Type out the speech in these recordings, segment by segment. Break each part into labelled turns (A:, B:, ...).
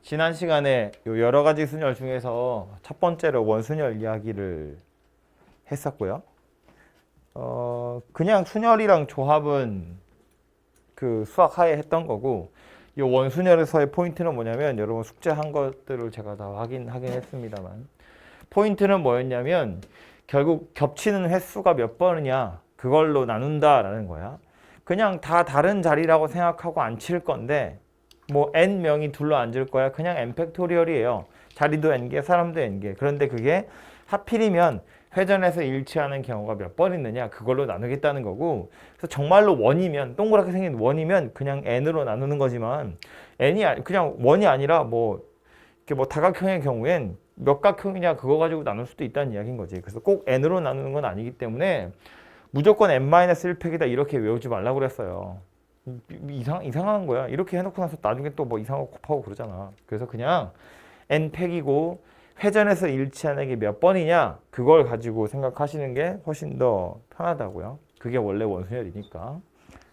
A: 지난 시간에 요 여러 가지 순열 중에서 첫 번째로 원순열 이야기를 했었고요. 그냥 순열이랑 조합은 그 수학 하에 했던 거고, 이 원순열에서의 포인트는 뭐냐면, 여러분 숙제한 것들을 제가 다 확인하긴 했습니다만, 포인트는 뭐였냐면, 결국 겹치는 횟수가 몇 번이냐, 그걸로 나눈다라는 거야. 그냥 다 다른 자리라고 생각하고 안 칠 건데, 뭐 n명이 둘러 앉을 거야. 그냥 n 팩토리얼이에요. 자리도 n개, 사람도 n개. 그런데 그게 하필이면 회전해서 일치하는 경우가 몇 번 있느냐, 그걸로 나누겠다는 거고, 그래서 정말로 원이면, 동그랗게 생긴 원이면 그냥 n으로 나누는 거지만, n이 그냥 원이 아니라 뭐 이렇게 뭐 다각형의 경우엔 몇 각형이냐 그거 가지고 나눌 수도 있다는 이야기인 거지. 그래서 꼭 n으로 나누는 건 아니기 때문에 무조건 n-1팩이다 이렇게 외우지 말라고 그랬어요. 이상한 거야. 이렇게 해놓고 나서 나중에 또 뭐 이상한 거 곱하고 그러잖아. 그래서 그냥 n팩이고 회전해서 일치하는 게 몇 번이냐, 그걸 가지고 생각하시는 게 훨씬 더 편하다고요. 그게 원래 원순열이니까.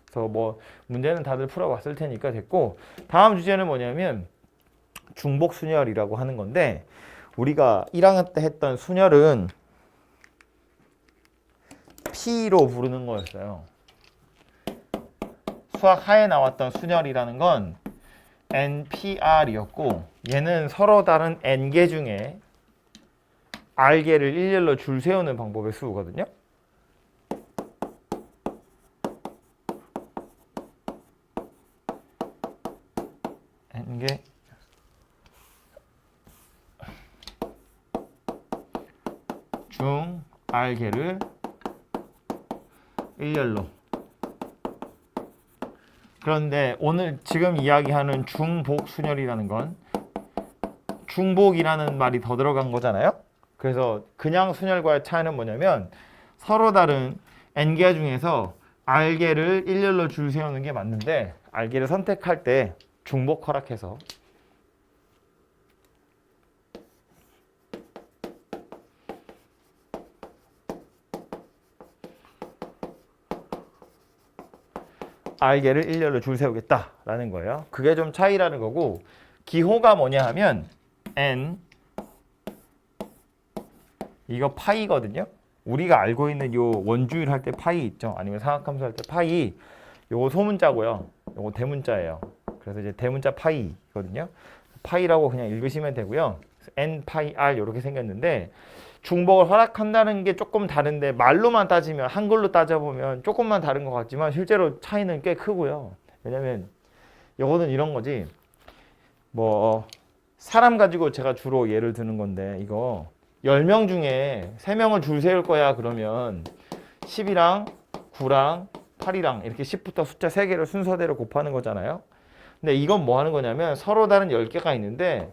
A: 그래서 뭐 문제는 다들 풀어봤을 테니까 됐고, 다음 주제는 뭐냐면 중복순열이라고 하는 건데, 우리가 1학년 때 했던 순열은 P로 부르는 거였어요. 수학 하에 나왔던 순열이라는 건 NPR이었고, 얘는 서로 다른 N개 중에 R개를 일렬로 줄 세우는 방법의 수거든요. N개 중 R개를 일렬로. 그런데 오늘 지금 이야기하는 중복순열이라는 건 중복이라는 말이 더 들어간 거잖아요. 그래서 그냥 순열과의 차이는 뭐냐면, 서로 다른 n개 중에서 r개를 일렬로 줄 세우는 게 맞는데, r개를 선택할 때 중복 허락해서 r개를 일렬로 줄 세우겠다라는 거예요. 그게 좀 차이라는 거고, 기호가 뭐냐 하면 n, 이거 파이거든요. 우리가 알고 있는 요 원주율 할 때 파이 있죠. 아니면 상학함수 할 때 파이, 요거 소문자고요. 요거 대문자예요. 그래서 이제 대문자 파이거든요. 파이라고 그냥 읽으시면 되고요. n 파이 r 이렇게 생겼는데, 중복을 허락한다는 게 조금 다른데, 말로만 따지면, 한글로 따져보면 조금만 다른 것 같지만 실제로 차이는 꽤 크고요. 왜냐면 요거는 이런 거지. 뭐 사람 가지고 제가 주로 예를 드는 건데, 이거 10명 중에 3명을 줄 세울 거야 그러면 10이랑 9랑 8이랑 이렇게 10부터 숫자 3개를 순서대로 곱하는 거잖아요. 근데 이건 뭐 하는 거냐면, 서로 다른 10개가 있는데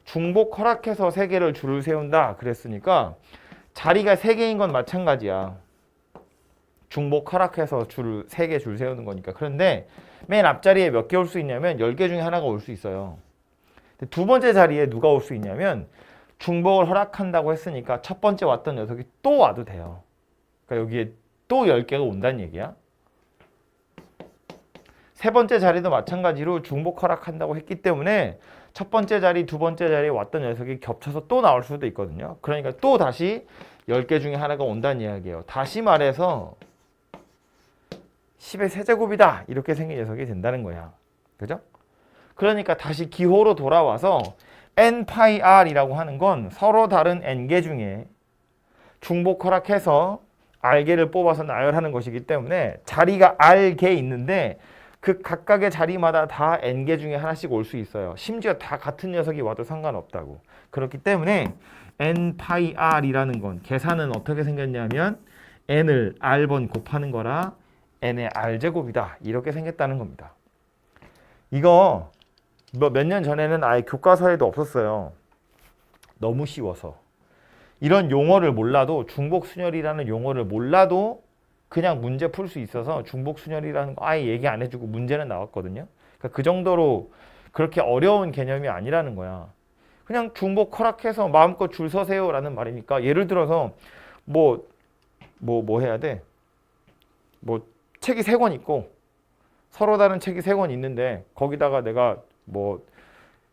A: 중복 허락해서 3개를 줄을 세운다 그랬으니까 자리가 3개인 건 마찬가지야. 중복 허락해서 줄 3개 줄 세우는 거니까. 그런데 맨 앞자리에 몇 개 올 수 있냐면 10개 중에 하나가 올 수 있어요. 두 번째 자리에 누가 올 수 있냐면, 중복을 허락한다고 했으니까 첫 번째 왔던 녀석이 또 와도 돼요. 그러니까 여기에 또 10개가 온다는 얘기야. 세 번째 자리도 마찬가지로 중복 허락한다고 했기 때문에 첫 번째 자리, 두 번째 자리에 왔던 녀석이 겹쳐서 또 나올 수도 있거든요. 그러니까 또 다시 10개 중에 하나가 온다는 이야기예요. 다시 말해서 10의 세제곱이다 이렇게 생긴 녀석이 된다는 거야. 그죠? 그러니까 다시 기호로 돌아와서 n 파이 r이라고 하는 건 서로 다른 n개 중에 중복 허락해서 r개를 뽑아서 나열하는 것이기 때문에, 자리가 r개 있는데 그 각각의 자리마다 다 n개 중에 하나씩 올 수 있어요. 심지어 다 같은 녀석이 와도 상관없다고. 그렇기 때문에 n 파이 r이라는 건, 계산은 어떻게 생겼냐면 n을 r번 곱하는 거라 n의 r제곱이다 이렇게 생겼다는 겁니다. 이거 몇 년 전에는 아예 교과서에도 없었어요. 너무 쉬워서. 이런 용어를 몰라도, 중복순열이라는 용어를 몰라도 그냥 문제 풀 수 있어서 중복순열이라는 거 아예 얘기 안 해주고 문제는 나왔거든요. 그러니까 그 정도로 그렇게 어려운 개념이 아니라는 거야. 그냥 중복 허락해서 마음껏 줄 서세요 라는 말이니까, 예를 들어서 뭐 해야 돼? 뭐 책이 3권 있고 서로 다른 책이 3권 있는데, 거기다가 내가 뭐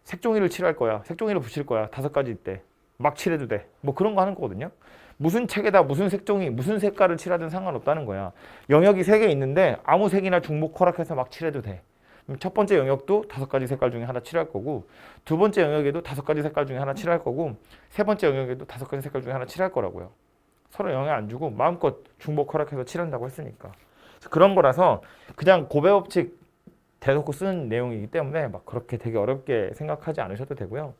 A: 색종이를 칠할 거야. 색종이를 붙일 거야. 5가지 있대. 막 칠해도 돼. 뭐 그런 거 하는 거거든요. 무슨 책에다 무슨 색종이, 무슨 색깔을 칠하든 상관없다는 거야. 영역이 3개 있는데 아무 색이나 중복 허락해서 막 칠해도 돼. 그럼 첫 번째 영역도 5가지 색깔 중에 하나 칠할 거고, 두 번째 영역에도 5가지 색깔 중에 하나 칠할 거고, 세 번째 영역에도 5가지 색깔 중에 하나 칠할 거라고요. 서로 영향 안 주고 마음껏 중복 허락해서 칠한다고 했으니까. 그런 거라서 그냥 고배법칙 대놓고 쓰는 내용이기 때문에 막 그렇게 되게 어렵게 생각하지 않으셔도 되고요.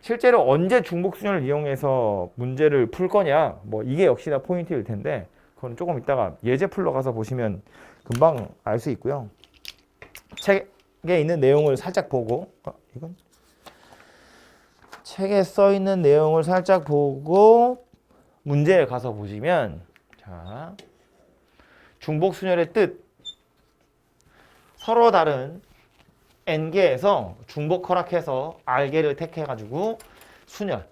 A: 실제로 언제 중복순열을 이용해서 문제를 풀 거냐, 뭐 이게 역시나 포인트일 텐데 그건 조금 이따가 예제 풀러 가서 보시면 금방 알 수 있고요. 책에 있는 내용을 살짝 보고, 이건 책에 써 있는 내용을 살짝 보고 문제에 가서 보시면, 자, 중복순열의 뜻, 서로 다른 n개에서 중복 허락해서 r개를 택해가지고 순열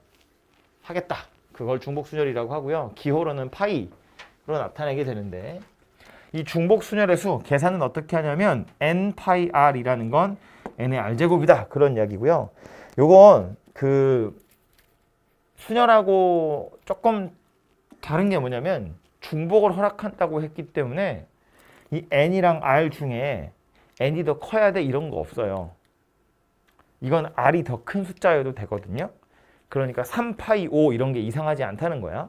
A: 하겠다. 그걸 중복순열이라고 하고요. 기호로는 파이로 나타내게 되는데, 이 중복순열의 수 계산은 어떻게 하냐면 n 파이 r이라는 건 n의 r제곱이다. 그런 이야기고요. 요건 그 순열하고 조금 다른 게 뭐냐면 중복을 허락한다고 했기 때문에 이 n이랑 r 중에 n이 더 커야 돼 이런 거 없어요. 이건 r이 더 큰 숫자여도 되거든요. 그러니까 3파이 5 이런 게 이상하지 않다는 거야.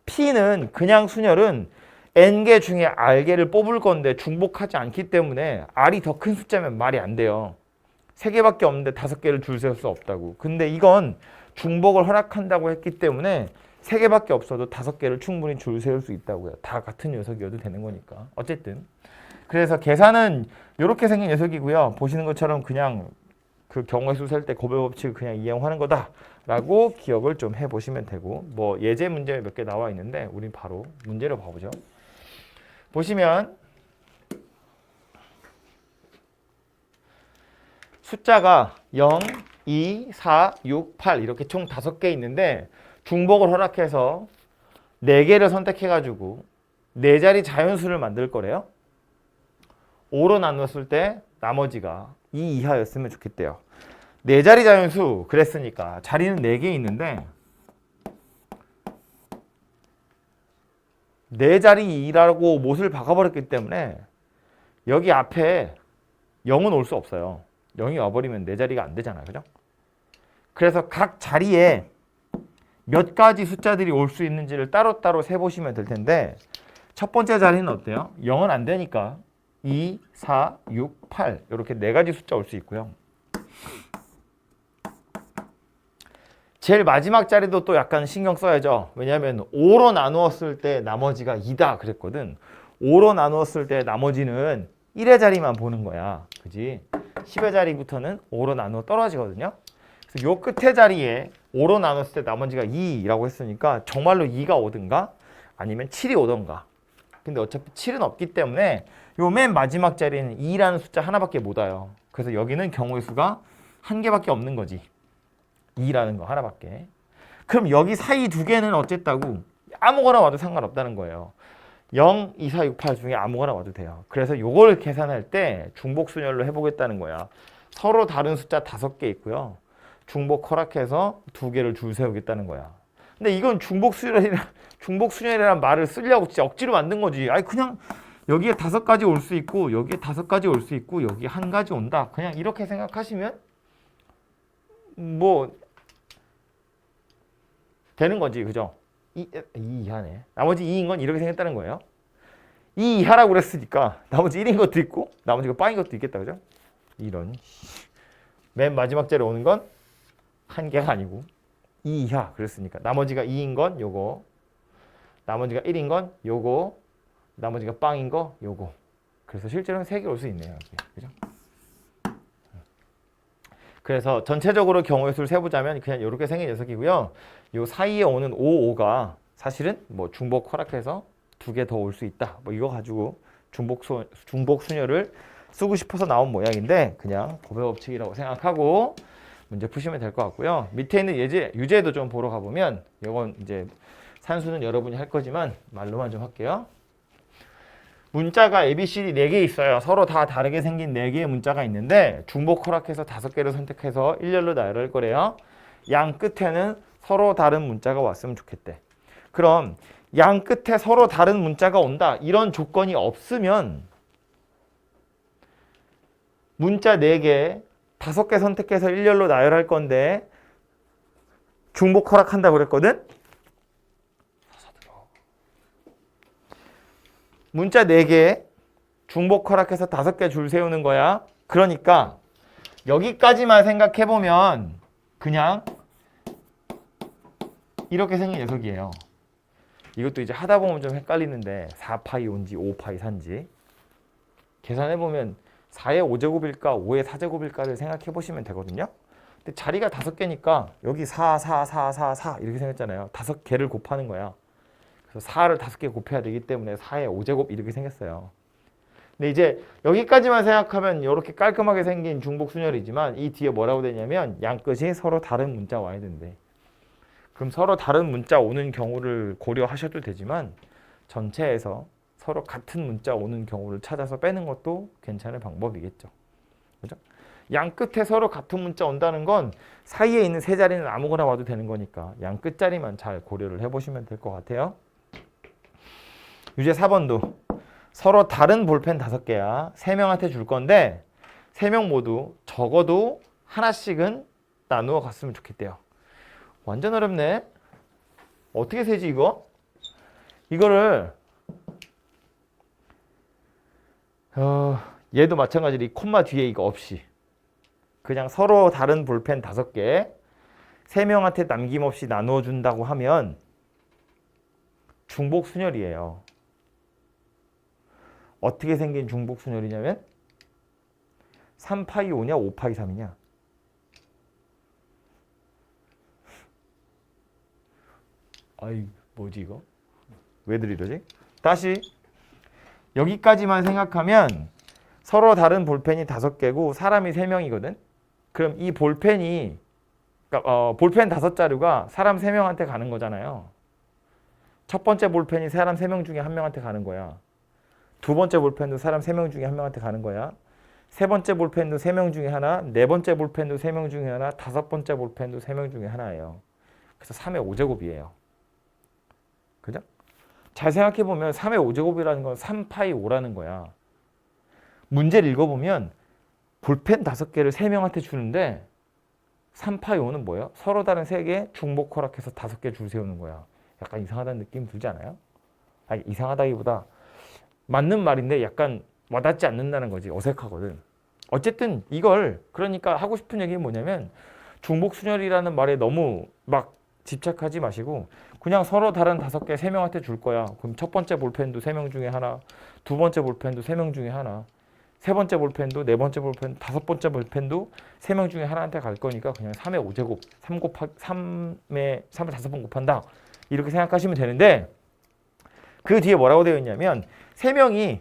A: p는 그냥 순열은 n개 중에 r개를 뽑을 건데 중복하지 않기 때문에 r이 더 큰 숫자면 말이 안 돼요. 3개밖에 없는데 5개를 줄 세울 수 없다고. 근데 이건 중복을 허락한다고 했기 때문에 3개밖에 없어도 5개를 충분히 줄 세울 수 있다고요. 다 같은 녀석이어도 되는 거니까. 어쨌든 그래서 계산은 이렇게 생긴 녀석이고요. 보시는 것처럼 그냥 그 경우의 수 셀 때 고배법칙을 그냥 이용하는 거다라고 기억을 좀 해보시면 되고, 뭐 예제 문제 몇 개 나와 있는데 우린 바로 문제를 봐보죠. 보시면 숫자가 0, 2, 4, 6, 8 이렇게 총 5개 있는데 중복을 허락해서 4개를 선택해가지고 4자리 자연수를 만들 거래요. 5로 나눴을 때 나머지가 2 이하였으면 좋겠대요. 4자리 자연수 그랬으니까 자리는 4개 있는데 4자리 2라고 못을 박아버렸기 때문에 여기 앞에 0은 올 수 없어요. 0이 와버리면 4자리가 안 되잖아요. 그죠? 그래서 각 자리에 몇 가지 숫자들이 올 수 있는지를 따로따로 세보시면 될 텐데, 첫 번째 자리는 어때요? 0은 안 되니까 2, 4, 6, 8 이렇게 4가지 숫자 올 수 있고요. 제일 마지막 자리도 또 약간 신경 써야죠. 왜냐하면 5로 나누었을 때 나머지가 2다 그랬거든. 5로 나누었을 때 나머지는 1의 자리만 보는 거야. 그지? 10의 자리부터는 5로 나누어 떨어지거든요. 그래서 요 끝에 자리에 5로 나눴을 때 나머지가 2라고 했으니까 정말로 2가 오든가 아니면 7이 오든가. 근데 어차피 7은 없기 때문에 요 맨 마지막 자리는 2라는 숫자 하나밖에 못 와요. 그래서 여기는 경우의 수가 한 개밖에 없는 거지. 2라는 거 하나밖에. 그럼 여기 사이 2개는 어쨌다고? 아무거나 와도 상관없다는 거예요. 0, 2, 4, 6, 8 중에 아무거나 와도 돼요. 그래서 요걸 계산할 때 중복순열로 해보겠다는 거야. 서로 다른 숫자 5개 있고요. 중복 허락해서 2개를 줄 세우겠다는 거야. 근데 이건 중복순열이란 말을 쓰려고 진짜 억지로 만든 거지. 아니 그냥 여기에 5가지 올 수 있고 여기에 5가지 올 수 있고 여기에 1가지 온다. 그냥 이렇게 생각하시면 뭐 되는 거지. 그죠? 2 이하네. 나머지 2인 건 이렇게 생겼다는 거예요. 2 이하라고 그랬으니까 나머지 1인 것도 있고 나머지가 빵인 것도 있겠다. 그죠? 이런 맨 마지막 자리에 오는 건 1개가 아니고 2 이하 그랬으니까 나머지가 2인 건 요거, 나머지가 1인 건 요거, 나머지가 빵인 거 요거. 그래서 실제로는 3개 올 수 있네요. 여기. 그죠? 그래서 전체적으로 경우의 수를 세보자면 그냥 이렇게 생긴 녀석이고요. 요 사이에 오는 5, 5가 사실은 뭐 중복 허락해서 2개 더 올 수 있다. 뭐 이거 가지고 중복 순열을 쓰고 싶어서 나온 모양인데 그냥 고배법칙이라고 생각하고 문제 푸시면 될 것 같고요. 밑에 있는 유제도 좀 보러 가보면 이건 이제 산수는 여러분이 할 거지만 말로만 좀 할게요. 문자가 ABCD 4개 있어요. 서로 다 다르게 생긴 4개의 문자가 있는데 중복 허락해서 5개를 선택해서 일렬로 나열할 거래요. 양 끝에는 서로 다른 문자가 왔으면 좋겠대. 그럼 양 끝에 서로 다른 문자가 온다. 이런 조건이 없으면 문자 4개, 5개 선택해서 일렬로 나열할 건데 중복 허락한다고 그랬거든? 문자 4개, 중복 허락해서 5개 줄 세우는 거야. 그러니까 여기까지만 생각해보면 그냥 이렇게 생긴 녀석이에요. 이것도 이제 하다 보면 좀 헷갈리는데 4파이 온지 5파이 산지 계산해보면 4의 5제곱일까 5의 4제곱일까를 생각해보시면 되거든요. 근데 자리가 5개니까 여기 4, 4, 4, 4, 4 이렇게 생겼잖아요. 5개를 곱하는 거야. 그래서 4를 5개 곱해야 되기 때문에 4의 5제곱 이렇게 생겼어요. 근데 이제 여기까지만 생각하면 이렇게 깔끔하게 생긴 중복순열이지만 이 뒤에 뭐라고 되냐면 양 끝이 서로 다른 문자 와야 된대. 그럼 서로 다른 문자 오는 경우를 고려하셔도 되지만 전체에서 서로 같은 문자 오는 경우를 찾아서 빼는 것도 괜찮은 방법이겠죠. 그죠? 양 끝에 서로 같은 문자 온다는 건 사이에 있는 세 자리는 아무거나 와도 되는 거니까 양 끝자리만 잘 고려를 해보시면 될 것 같아요. 유제 4번도 서로 다른 볼펜 5개야. 3명한테 줄 건데 3명 모두 적어도 하나씩은 나누어 갔으면 좋겠대요. 완전 어렵네. 어떻게 세지 이거? 이거를 얘도 마찬가지로 이 콤마 뒤에 이거 없이 그냥 서로 다른 볼펜 5개 3명한테 남김없이 나누어 준다고 하면 중복순열이에요. 어떻게 생긴 중복순열이냐면 3파이 5냐 5파이 3이냐 아이 뭐지 이거? 왜들 이러지? 다시 여기까지만 생각하면 서로 다른 볼펜이 5개고 사람이 3명이거든? 그럼 이 볼펜이 그러니까 볼펜 5자루가 사람 3명한테 가는 거잖아요. 첫 번째 볼펜이 사람 3명 중에 1명한테 가는 거야. 두 번째 볼펜도 사람 3명 중에 1명한테 가는 거야. 세 번째 볼펜도 3명 중에 하나, 네 번째 볼펜도 3명 중에 하나, 다섯 번째 볼펜도 3명 중에 하나예요. 그래서 3의 5제곱이에요. 그죠? 잘 생각해보면 3의 5제곱이라는 건 3파이 5라는 거야. 문제를 읽어보면 볼펜 5개를 3명한테 주는데 3파이 5는 뭐예요? 서로 다른 3개 중복 허락해서 5개 줄 세우는 거야. 약간 이상하다는 느낌 들지 않아요? 아니 이상하다기보다 맞는 말인데 약간 와닿지 않는다는 거지. 어색하거든. 어쨌든 이걸 그러니까 하고 싶은 얘기는 뭐냐면 중복순열이라는 말에 너무 막 집착하지 마시고 그냥 서로 다른 5개 3명한테 줄 거야. 그럼 첫 번째 볼펜도 3명 중에 하나, 두 번째 볼펜도 3명 중에 하나, 세 번째 볼펜도, 네 번째 볼펜, 다섯 번째 볼펜도 3명 중에 하나한테 갈 거니까 그냥 3의 5제곱, 3의 3을 5번 곱한다. 이렇게 생각하시면 되는데 그 뒤에 뭐라고 되어 있냐면 3명이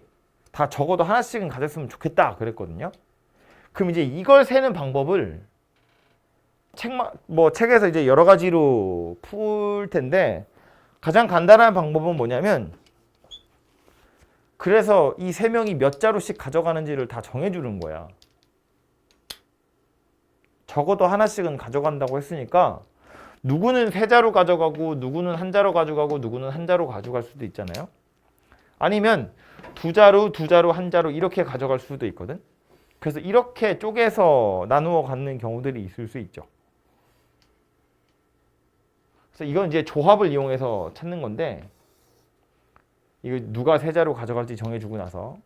A: 다 적어도 하나씩은 가졌으면 좋겠다 그랬거든요. 그럼 이제 이걸 세는 방법을 책에서 이제 여러 가지로 풀 텐데 가장 간단한 방법은 뭐냐면 그래서 이 3명이 몇 자루씩 가져가는지를 다 정해주는 거야. 적어도 하나씩은 가져간다고 했으니까 누구는 3자루 가져가고 누구는 1자루 가져가고 누구는 1자루 가져갈 수도 있잖아요. 아니면 2자루, 2자루, 1자루 이렇게 가져갈 수도 있거든. 그래서 이렇게 쪼개서 나누어 갖는 경우들이 있을 수 있죠. 그래서 이건 이제 조합을 이용해서 찾는 건데 이거 누가 3자루 가져갈지 정해주고 나서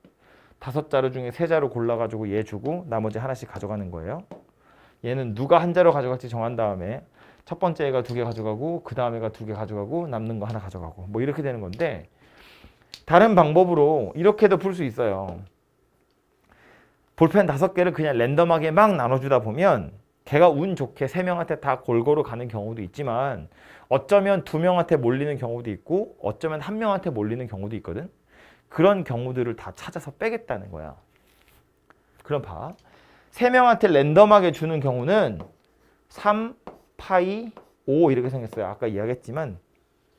A: 5자루 중에 3자루 골라가지고 얘 주고 나머지 하나씩 가져가는 거예요. 얘는 누가 1자루 가져갈지 정한 다음에 첫 번째 애가 2개 가져가고 그 다음 애가 2개 가져가고 남는 거 하나 가져가고 뭐 이렇게 되는 건데 다른 방법으로 이렇게도 풀 수 있어요. 볼펜 5개를 그냥 랜덤하게 막 나눠주다 보면 걔가 운 좋게 3명한테 다 골고루 가는 경우도 있지만 어쩌면 2명한테 몰리는 경우도 있고 어쩌면 1명한테 몰리는 경우도 있거든. 그런 경우들을 다 찾아서 빼겠다는 거야. 그럼 봐. 3명한테 랜덤하게 주는 경우는 3, 파이, 5 이렇게 생겼어요. 아까 이야기했지만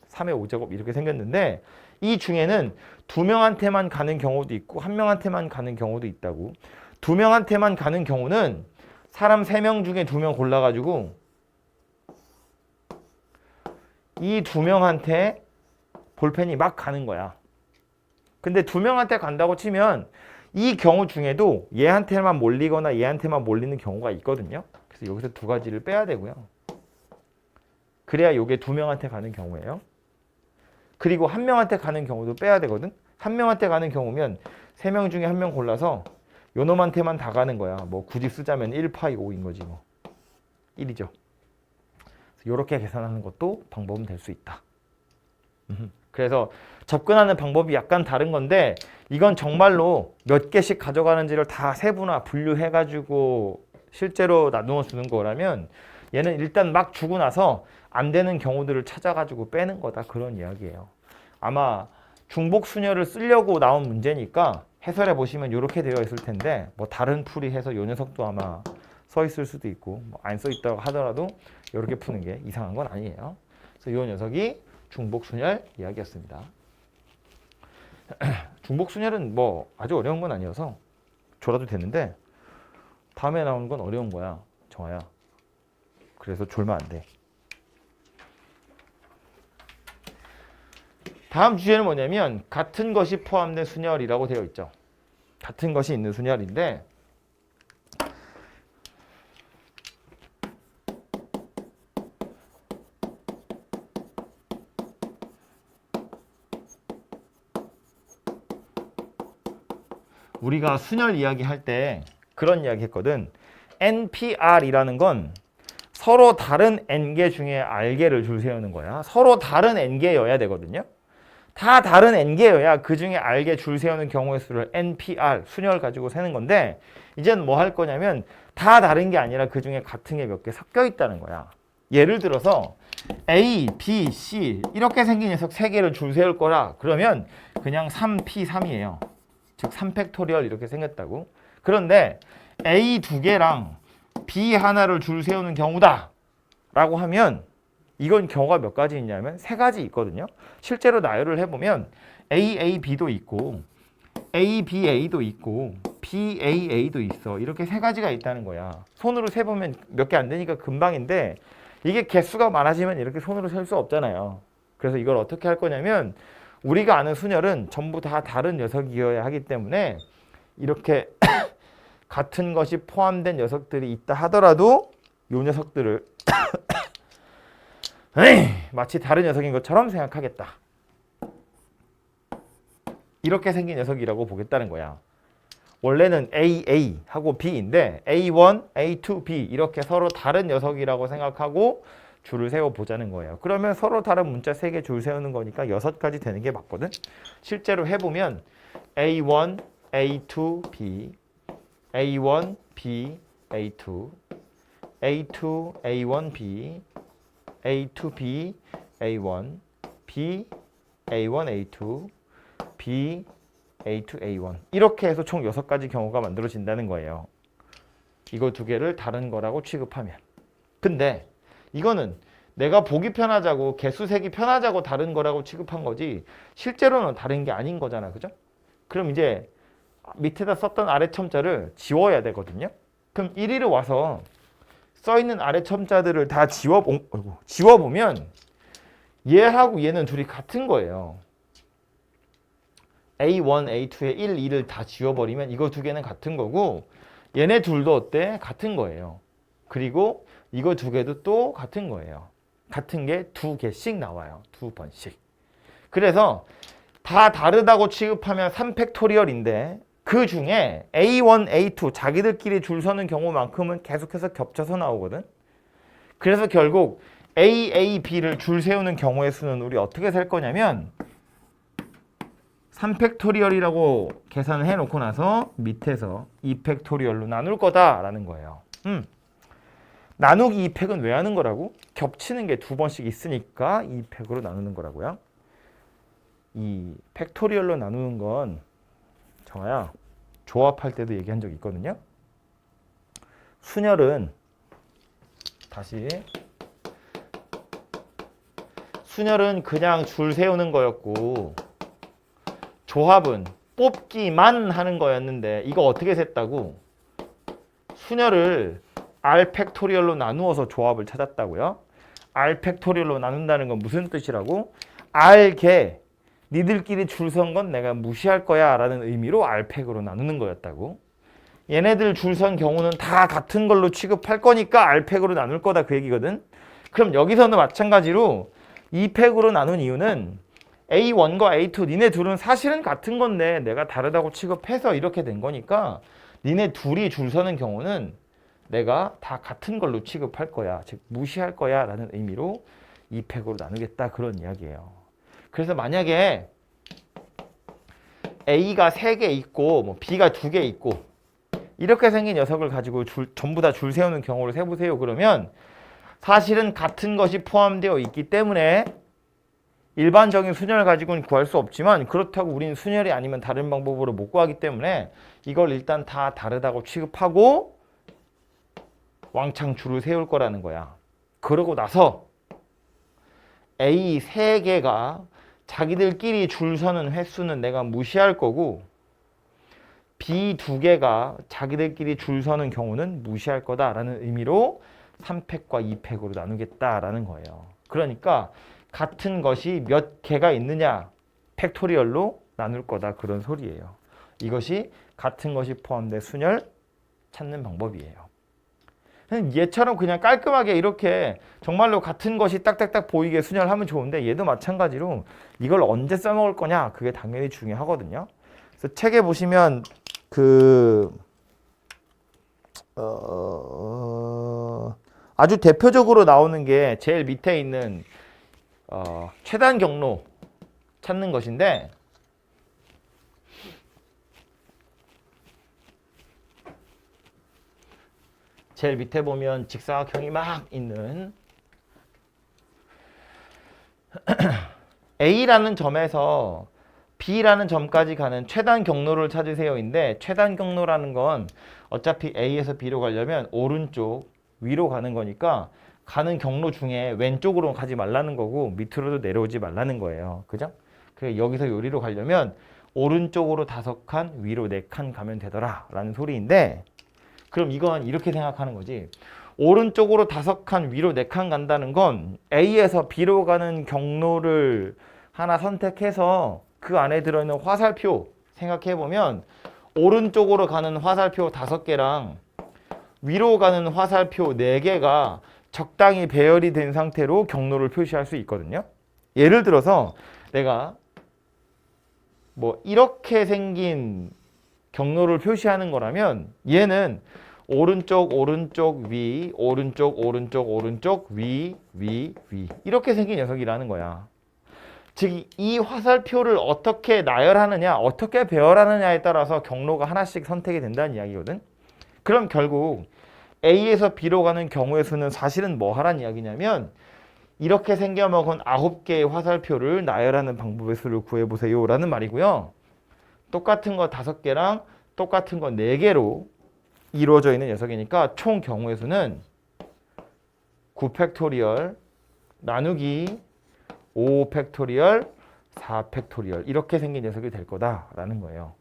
A: 3의 5제곱 이렇게 생겼는데 이 중에는 2명한테만 가는 경우도 있고 1명한테만 가는 경우도 있다고. 2명한테만 가는 경우는 사람 3명 중에 2명 골라가지고 이 2명한테 볼펜이 막 가는 거야. 근데 2명한테 간다고 치면 이 경우 중에도 얘한테만 몰리거나 얘한테만 몰리는 경우가 있거든요. 그래서 여기서 2가지를 빼야 되고요. 그래야 이게 2명한테 가는 경우예요. 그리고 1명한테 가는 경우도 빼야 되거든. 1명한테 가는 경우면 3명 중에 1명 골라서 요놈한테만 다 가는 거야. 뭐 굳이 쓰자면 1파이 5인 거지 뭐. 1이죠. 이렇게 계산하는 것도 방법은 될 수 있다. 그래서 접근하는 방법이 약간 다른 건데 이건 정말로 몇 개씩 가져가는지를 다 세분화 분류해가지고 실제로 나누어 주는 거라면 얘는 일단 막 주고 나서 안 되는 경우들을 찾아가지고 빼는 거다. 그런 이야기예요. 아마 중복순열을 쓰려고 나온 문제니까 해설해 보시면 이렇게 되어 있을 텐데 뭐 다른 풀이 해서 요 녀석도 아마 써 있을 수도 있고 뭐 안 써 있다고 하더라도 이렇게 푸는 게 이상한 건 아니에요. 그래서 요 녀석이 중복순열 이야기였습니다. 중복순열은 뭐 아주 어려운 건 아니어서 졸아도 되는데 다음에 나오는 건 어려운 거야, 정아야. 그래서 졸면 안 돼. 다음 주제는 뭐냐면 같은 것이 포함된 순열이라고 되어 있죠. 같은 것이 있는 순열인데 우리가 순열 이야기 할 때 그런 이야기 했거든. NPR이라는 건 서로 다른 N개 중에 R개를 줄 세우는 거야. 서로 다른 N개여야 되거든요. 다 다른 N개여야 그 중에 R개 줄 세우는 경우의 수를 NPR, 순열 가지고 세는 건데 이제는 뭐 할 거냐면 다 다른 게 아니라 그 중에 같은 게 몇 개 섞여 있다는 거야. 예를 들어서 A, B, C 이렇게 생긴 녀석 3개를 줄 세울 거라 그러면 그냥 3P3이에요. 즉 3팩토리얼 이렇게 생겼다고. 그런데 A 2개랑 B 하나를 줄 세우는 경우다 라고 하면 이건 경우가 몇 가지 있냐면 3가지 있거든요. 실제로 나열을 해보면 AAB도 있고 ABA도 있고 BAA도 있어. 이렇게 3가지가 있다는 거야. 손으로 세보면 몇 개 안 되니까 금방인데 이게 개수가 많아지면 이렇게 손으로 셀 수 없잖아요. 그래서 이걸 어떻게 할 거냐면 우리가 아는 순열은 전부 다 다른 녀석이어야 하기 때문에 이렇게 같은 것이 포함된 녀석들이 있다 하더라도 이 녀석들을 마치 다른 녀석인 것처럼 생각하겠다. 이렇게 생긴 녀석이라고 보겠다는 거야. 원래는 AA하고 B인데 A1, A2, B 이렇게 서로 다른 녀석이라고 생각하고 줄을 세워보자는 거예요. 그러면 서로 다른 문자 3개 줄 세우는 거니까 6가지 되는 게 맞거든. 실제로 해보면 A1, A2, B, A1, B, A2, A2, A1, B, A2, B, A1, B, A1, A2, B, A2, A1 이렇게 해서 총 6가지 경우가 만들어진다는 거예요. 이거 2개를 다른 거라고 취급하면. 근데 이거는 내가 보기 편하자고 개수 세기 편하자고 다른 거라고 취급한 거지 실제로는 다른 게 아닌 거잖아. 그죠? 그럼 이제 밑에다 썼던 아래 첨자를 지워야 되거든요. 그럼 이리로 와서 써있는 아래 첨자들을 다 지워보면 얘하고 얘는 둘이 같은 거예요. A1, A2의 1, 2를 다 지워버리면 이거 2개는 같은 거고 얘네 둘도 어때? 같은 거예요. 그리고 이거 2개도 또 같은 거예요. 같은 게 2개씩 나와요. 2번씩. 그래서 다 다르다고 취급하면 3팩토리얼인데 그 중에 A1, A2 자기들끼리 줄 서는 경우만큼은 계속해서 겹쳐서 나오거든. 그래서 결국 A, A, B를 줄 세우는 경우의 수는 우리 어떻게 셀 거냐면 3팩토리얼이라고 계산을 해놓고 나서 밑에서 2팩토리얼로 나눌 거다라는 거예요. 나누기 2팩은 왜 하는 거라고? 겹치는 게 2번씩 있으니까 2팩으로 나누는 거라고요. 이 팩토리얼로 나누는 건 정아야 조합할 때도 얘기한 적 있거든요. 순열은 순열은 그냥 줄 세우는 거였고 조합은 뽑기만 하는 거였는데 이거 어떻게 셌다고? 순열을 R 팩토리얼로 나누어서 조합을 찾았다고요? R 팩토리얼로 나눈다는 건 무슨 뜻이라고? R 개 니들끼리 줄 선 건 내가 무시할 거야 라는 의미로 R 팩으로 나누는 거였다고. 얘네들 줄 선 경우는 다 같은 걸로 취급할 거니까 R 팩으로 나눌 거다 그 얘기거든. 그럼 여기서는 마찬가지로 이 팩으로 나눈 이유는 A1과 A2 니네 둘은 사실은 같은 건데 내가 다르다고 취급해서 이렇게 된 거니까 니네 둘이 줄 서는 경우는 내가 다 같은 걸로 취급할 거야. 즉 무시할 거야 라는 의미로 이 팩으로 나누겠다 그런 이야기예요. 그래서 만약에 A가 3개 있고 뭐 B가 2개 있고 이렇게 생긴 녀석을 가지고 전부 다 줄 세우는 경우를 세보세요. 그러면 사실은 같은 것이 포함되어 있기 때문에 일반적인 순열을 가지고는 구할 수 없지만 그렇다고 우리는 순열이 아니면 다른 방법으로 못 구하기 때문에 이걸 일단 다 다르다고 취급하고 왕창 줄을 세울 거라는 거야. 그러고 나서 A 3개가 자기들끼리 줄 서는 횟수는 내가 무시할 거고 B 2개가 자기들끼리 줄 서는 경우는 무시할 거다라는 의미로 3팩과 2팩으로 나누겠다라는 거예요. 그러니까 같은 것이 몇 개가 있느냐 팩토리얼로 나눌 거다 그런 소리예요. 이것이 같은 것이 포함된 순열 찾는 방법이에요. 얘처럼 그냥 깔끔하게 이렇게 정말로 같은 것이 딱딱딱 보이게 순열하면 좋은데 얘도 마찬가지로 이걸 언제 써먹을 거냐 그게 당연히 중요하거든요. 그래서 책에 보시면 아주 대표적으로 나오는 게 제일 밑에 있는 최단 경로 찾는 것인데 제일 밑에 보면 직사각형이 막 있는 A라는 점에서 B라는 점까지 가는 최단 경로를 찾으세요인데 최단 경로라는 건 어차피 A에서 B로 가려면 오른쪽 위로 가는 거니까 가는 경로 중에 왼쪽으로 가지 말라는 거고 밑으로도 내려오지 말라는 거예요. 그죠? 그래서 여기서 요리로 가려면 오른쪽으로 5칸 위로 4칸 가면 되더라 라는 소리인데 그럼 이건 이렇게 생각하는 거지. 오른쪽으로 5칸 위로 4칸 간다는 건 A에서 B로 가는 경로를 하나 선택해서 그 안에 들어있는 화살표 생각해보면 오른쪽으로 가는 화살표 5개랑 위로 가는 화살표 4개가 적당히 배열이 된 상태로 경로를 표시할 수 있거든요. 예를 들어서 내가 뭐 이렇게 생긴 경로를 표시하는 거라면 얘는 오른쪽 오른쪽 위 오른쪽 오른쪽 오른쪽 위 위 위 이렇게 생긴 녀석이라는 거야. 즉 이 화살표를 어떻게 나열하느냐 어떻게 배열하느냐에 따라서 경로가 하나씩 선택이 된다는 이야기거든. 그럼 결국 A에서 B로 가는 경우의 수는 사실은 뭐 하라는 이야기냐면 이렇게 생겨먹은 9개의 화살표를 나열하는 방법의 수를 구해보세요 라는 말이고요. 똑같은 거 5개랑 똑같은 거 4개로 이루어져 있는 녀석이니까 총 경우의 수는 9팩토리얼 나누기 5팩토리얼 4팩토리얼 이렇게 생긴 녀석이 될 거다라는 거예요.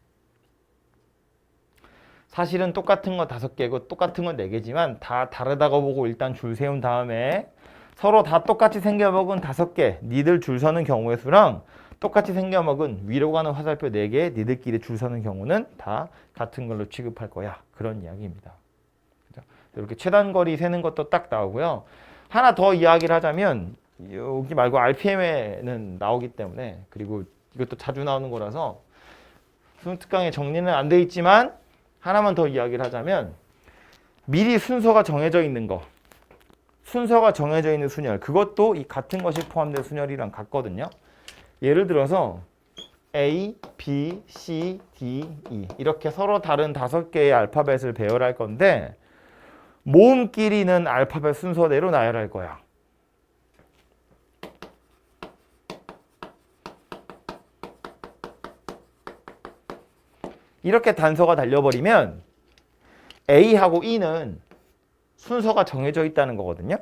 A: 사실은 똑같은 거 5개고 똑같은 건 4개지만 다 다르다고 보고 일단 줄 세운 다음에 서로 다 똑같이 생겨먹은 5개 니들 줄 서는 경우의 수랑 똑같이 생겨먹은 위로 가는 화살표 4개 니들끼리 줄 서는 경우는 다 같은 걸로 취급할 거야. 그런 이야기입니다. 그죠? 이렇게 최단거리 세는 것도 딱 나오고요. 하나 더 이야기를 하자면 여기 말고 RPM에는 나오기 때문에 그리고 이것도 자주 나오는 거라서 수능 특강에 정리는 안 돼 있지만 하나만 더 이야기를 하자면 미리 순서가 정해져 있는 거 순서가 정해져 있는 순열 그것도 이 같은 것이 포함된 순열이랑 같거든요. 예를 들어서 A, B, C, D, E 이렇게 서로 다른 5개의 알파벳을 배열할 건데 모음끼리는 알파벳 순서대로 나열할 거야. 이렇게 단서가 달려버리면 A하고 E는 순서가 정해져 있다는 거거든요.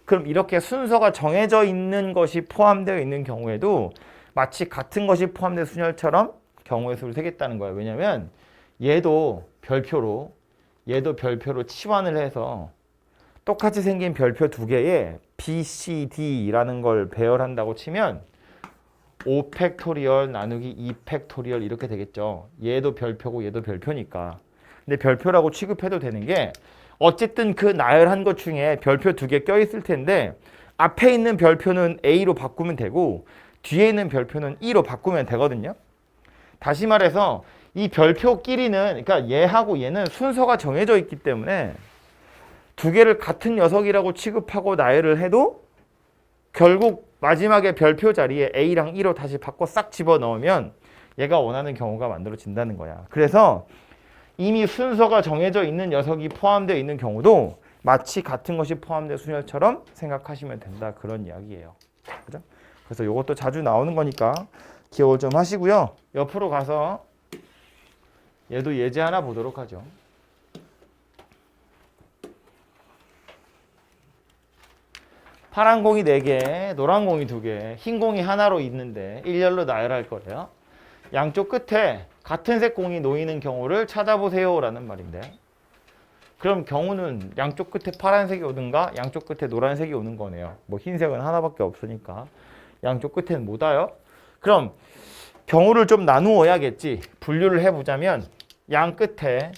A: 그럼 이렇게 순서가 정해져 있는 것이 포함되어 있는 경우에도 마치 같은 것이 포함된 순열처럼 경우의 수를 세겠다는 거예요. 왜냐면 얘도 별표로 치환을 해서 똑같이 생긴 별표 두 개에 B, C, D라는 걸 배열한다고 치면 5팩토리얼 나누기 2팩토리얼 이렇게 되겠죠. 얘도 별표고 얘도 별표니까. 근데 별표라고 취급해도 되는 게 어쨌든 그 나열한 것 중에 별표 두 개 껴있을 텐데 앞에 있는 별표는 A로 바꾸면 되고 뒤에 있는 별표는 E로 바꾸면 되거든요. 다시 말해서 이 별표끼리는 그러니까 얘하고 얘는 순서가 정해져 있기 때문에 두 개를 같은 녀석이라고 취급하고 나열을 해도 결국 마지막에 별표 자리에 A랑 E로 다시 바꿔 싹 집어넣으면 얘가 원하는 경우가 만들어진다는 거야. 그래서 이미 순서가 정해져 있는 녀석이 포함되어 있는 경우도 마치 같은 것이 포함된 순열처럼 생각하시면 된다. 그런 이야기예요. 그죠? 그래서 이것도 자주 나오는 거니까 기억을 좀 하시고요. 옆으로 가서 얘도 예제 하나 보도록 하죠. 파란 공이 4개, 노란 공이 2개, 흰 공이 하나로 있는데 일렬로 나열할 거래요. 양쪽 끝에 같은 색 공이 놓이는 경우를 찾아보세요 라는 말인데 그럼 경우는 양쪽 끝에 파란색이 오든가 양쪽 끝에 노란색이 오는 거네요. 뭐 흰색은 하나밖에 없으니까 양쪽 끝에는 못 와요. 그럼 경우를 좀 나누어야겠지. 분류를 해보자면 양 끝에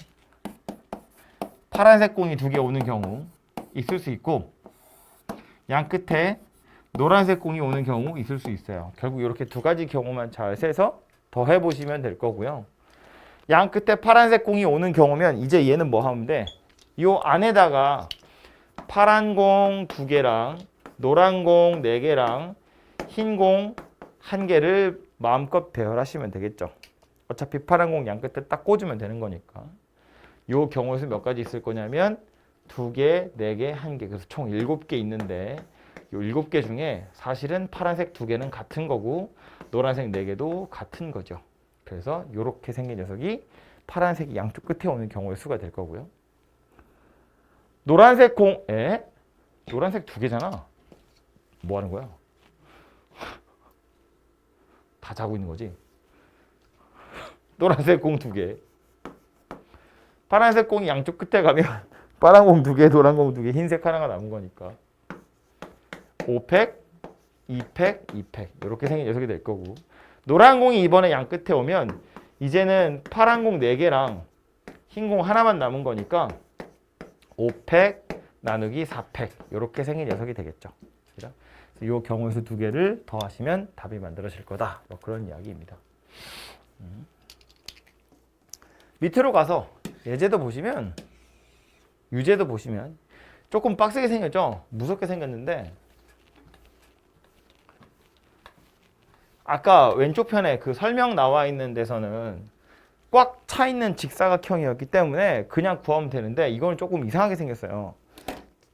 A: 파란색 공이 2개 오는 경우 있을 수 있고 양 끝에 노란색 공이 오는 경우 있을 수 있어요. 결국 이렇게 두 가지 경우만 잘 세서 더해 보시면 될 거고요. 양 끝에 파란색 공이 오는 경우면 이제 얘는 뭐 하면 돼? 이 안에다가 파란 공 2개랑 노란 공 4개랑 흰 공 1개를 마음껏 배열하시면 되겠죠. 어차피 파란 공 양 끝에 딱 꽂으면 되는 거니까. 이 경우에서 몇 가지 있을 거냐면 2개, 4개, 1개. 그래서 총 7개 있는데 이 7개 중에 사실은 파란색 2개는 같은 거고 노란색 4개도 같은 거죠. 그래서 이렇게 생긴 녀석이 파란색이 양쪽 끝에 오는 경우의 수가 될 거고요. 노란색 공에 노란색 2개잖아. 뭐 하는 거야? 다 자고 있는 거지. 노란색 공 2개. 파란색 공이 양쪽 끝에 가면 파란 공 2개, 노란 공 2개, 흰색 하나가 남은 거니까 5팩, 2팩, 2팩 이렇게 생긴 녀석이 될 거고 노란 공이 이번에 양 끝에 오면 이제는 파란 공 4개랑 흰 공 하나만 남은 거니까 5팩 나누기 4팩 이렇게 생긴 녀석이 되겠죠. 그죠? 이 경우에서 2개를 더하시면 답이 만들어질 거다. 뭐 그런 이야기입니다. 밑으로 가서 예제도 보시면 유제도 보시면 조금 빡세게 생겼죠? 무섭게 생겼는데 아까 왼쪽 편에 그 설명 나와 있는 데서는 꽉 차 있는 직사각형이었기 때문에 그냥 구하면 되는데 이거는 조금 이상하게 생겼어요.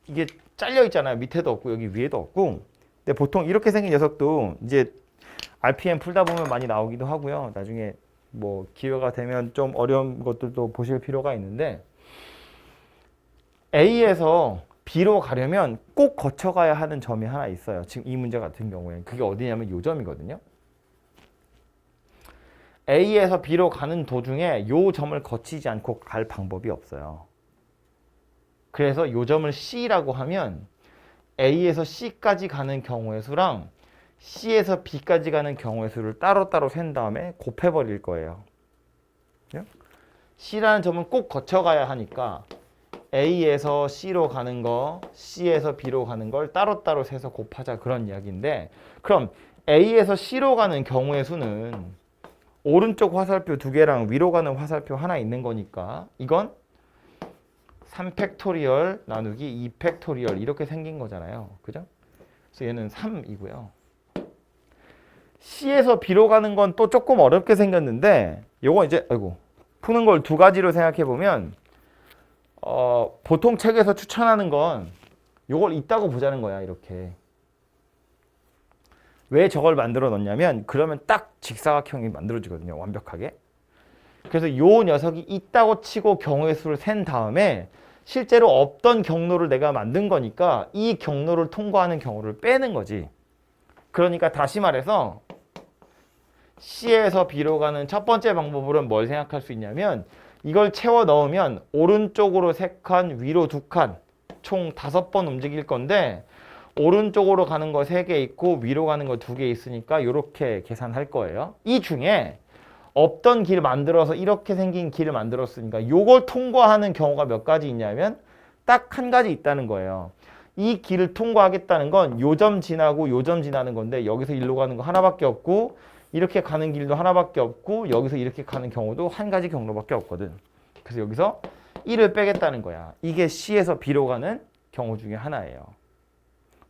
A: 이게 잘려 있잖아요. 밑에도 없고 여기 위에도 없고. 근데 보통 이렇게 생긴 녀석도 이제 RPM 풀다 보면 많이 나오기도 하고요. 나중에 뭐 기회가 되면 좀 어려운 것들도 보실 필요가 있는데 A에서 B로 가려면 꼭 거쳐가야 하는 점이 하나 있어요. 지금 이 문제 같은 경우에는 그게 어디냐면 요 점이거든요. A에서 B로 가는 도중에 요 점을 거치지 않고 갈 방법이 없어요. 그래서 요 점을 C라고 하면 A에서 C까지 가는 경우의 수랑 C에서 B까지 가는 경우의 수를 따로따로 센 다음에 곱해버릴 거예요. C라는 점은 꼭 거쳐가야 하니까 A에서 C로 가는 거, C에서 B로 가는 걸 따로따로 세서 곱하자 그런 이야기인데 그럼 A에서 C로 가는 경우의 수는 오른쪽 화살표 2개랑 위로 가는 화살표 하나 있는 거니까 이건 3팩토리얼 나누기 2팩토리얼 이렇게 생긴 거잖아요. 그죠? 그래서 얘는 3이고요. C에서 B로 가는 건 또 조금 어렵게 생겼는데 요거 이제 푸는 걸 2가지로 생각해 보면 보통 책에서 추천하는 건 요걸 있다고 보자는 거야. 이렇게. 왜 저걸 만들어 놓냐면 그러면 딱 직사각형이 만들어지거든요. 완벽하게. 그래서 요 녀석이 있다고 치고 경우의 수를 센 다음에 실제로 없던 경로를 내가 만든 거니까 이 경로를 통과하는 경우를 빼는 거지. 그러니까 다시 말해서 C에서 B로 가는 첫 번째 방법으로는 뭘 생각할 수 있냐면 이걸 채워 넣으면 오른쪽으로 3칸, 위로 2칸, 총 5번 움직일 건데 오른쪽으로 가는 거 3개 있고 위로 가는 거 2개 있으니까 이렇게 계산할 거예요. 이 중에 없던 길 만들어서 이렇게 생긴 길을 만들었으니까 요걸 통과하는 경우가 몇 가지 있냐면 딱 한 가지 있다는 거예요. 이 길을 통과하겠다는 건 요 점 지나고 요 점 지나는 건데 여기서 일로 가는 거 하나밖에 없고 이렇게 가는 길도 하나밖에 없고 여기서 이렇게 가는 경우도 한 가지 경로밖에 없거든. 그래서 여기서 1을 빼겠다는 거야. 이게 C에서 B로 가는 경우 중에 하나예요.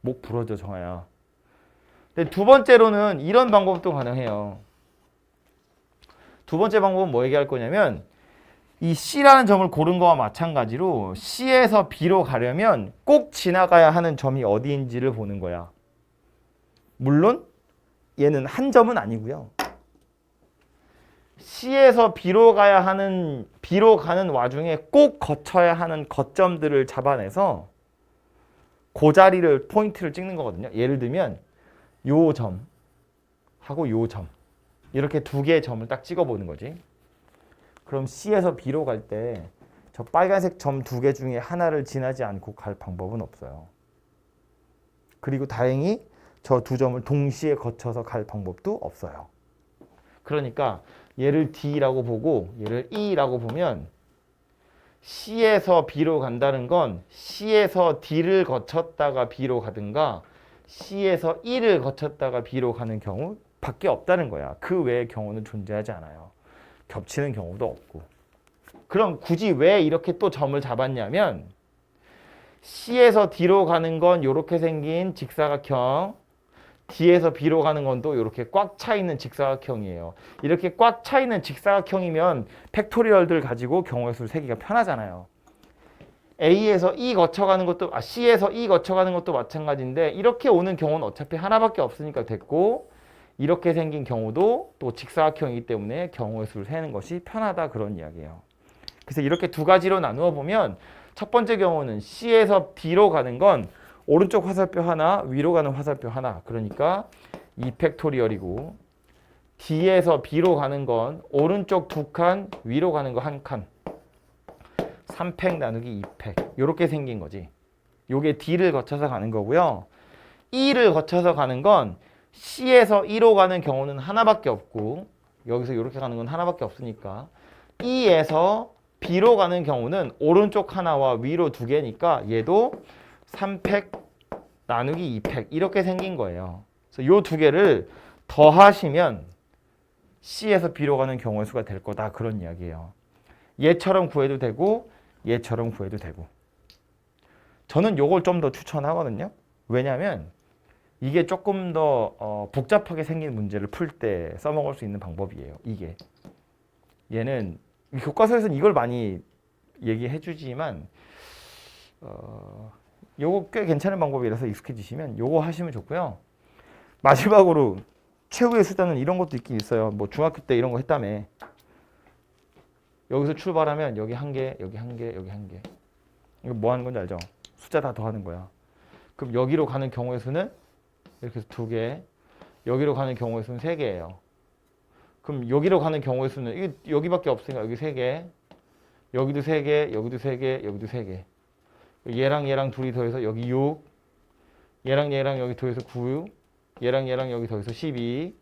A: 목 부러져 정아야. 근데 두 번째로는 이런 방법도 가능해요. 두 번째 방법은 뭐 얘기할 거냐면 이 C라는 점을 고른 거와 마찬가지로 C에서 B로 가려면 꼭 지나가야 하는 점이 어디인지를 보는 거야. 물론 얘는 한 점은 아니고요. C에서 B로 가는 와중에 꼭 거쳐야 하는 거점들을 잡아내서 그 자리를 포인트를 찍는 거거든요. 예를 들면 요 점하고 요 점 이렇게 두 개의 점을 딱 찍어보는 거지. 그럼 C에서 B로 갈 때 저 빨간색 점 두 개 중에 하나를 지나지 않고 갈 방법은 없어요. 그리고 다행히 저 두 점을 동시에 거쳐서 갈 방법도 없어요. 그러니까 얘를 D라고 보고 얘를 E라고 보면 C에서 B로 간다는 건 C에서 D를 거쳤다가 B로 가든가 C에서 E를 거쳤다가 B로 가는 경우 밖에 없다는 거야. 그 외의 경우는 존재하지 않아요. 겹치는 경우도 없고. 그럼 굳이 왜 이렇게 또 점을 잡았냐면 C에서 D로 가는 건 이렇게 생긴 직사각형, D에서 B로 가는 건 또 이렇게 꽉 차 있는 직사각형이에요. 이렇게 꽉 차 있는 직사각형이면 팩토리얼들 가지고 경우의 수를 세기가 편하잖아요. A에서 E 거쳐가는 것도 C에서 E 거쳐가는 것도 마찬가지인데 이렇게 오는 경우는 어차피 하나밖에 없으니까 됐고 이렇게 생긴 경우도 또 직사각형이기 때문에 경우의 수를 세는 것이 편하다 그런 이야기예요. 그래서 이렇게 두 가지로 나누어 보면 첫 번째 경우는 C에서 D로 가는 건 오른쪽 화살표 하나, 위로 가는 화살표 하나. 그러니까 2팩토리얼이고 D에서 B로 가는 건 오른쪽 2칸, 위로 가는 거 1칸. 3팩 나누기 2팩. 이렇게 생긴 거지. 요게 D를 거쳐서 가는 거고요. E를 거쳐서 가는 건 C에서 E로 가는 경우는 하나밖에 없고 여기서 이렇게 가는 건 하나밖에 없으니까 E에서 B로 가는 경우는 오른쪽 하나와 위로 2개니까 얘도 3팩 나누기 2팩 이렇게 생긴 거예요. 그래서 요 두 개를 더하시면 C에서 B로 가는 경우의 수가 될 거다 그런 이야기예요. 얘처럼 구해도 되고 얘처럼 구해도 되고 저는 요걸 좀 더 추천하거든요. 왜냐하면 이게 조금 더 복잡하게 생긴 문제를 풀 때 써먹을 수 있는 방법이에요. 이게 얘는 교과서에서는 이걸 많이 얘기해 주지만 요거 꽤 괜찮은 방법이라서 익숙해지시면 요거 하시면 좋고요. 마지막으로 최후의 수단은 이런 것도 있긴 있어요. 뭐 중학교 때 이런 거 했다며. 여기서 출발하면 여기 한 개, 여기 한 개, 여기 한 개. 이거 뭐 하는 건지 알죠? 숫자 다 더하는 거야. 그럼 여기로 가는 경우의 수는 이렇게 해서 2개, 여기로 가는 경우의 수는 3개예요. 그럼 여기로 가는 경우의 수는 이게 여기밖에 없으니까 여기 3개, 여기도 3개, 여기도 3개, 여기도 3개. 얘랑 얘랑 둘이 더해서 여기 6, 얘랑 얘랑 여기 더해서 9, 얘랑 얘랑 여기 더해서 12,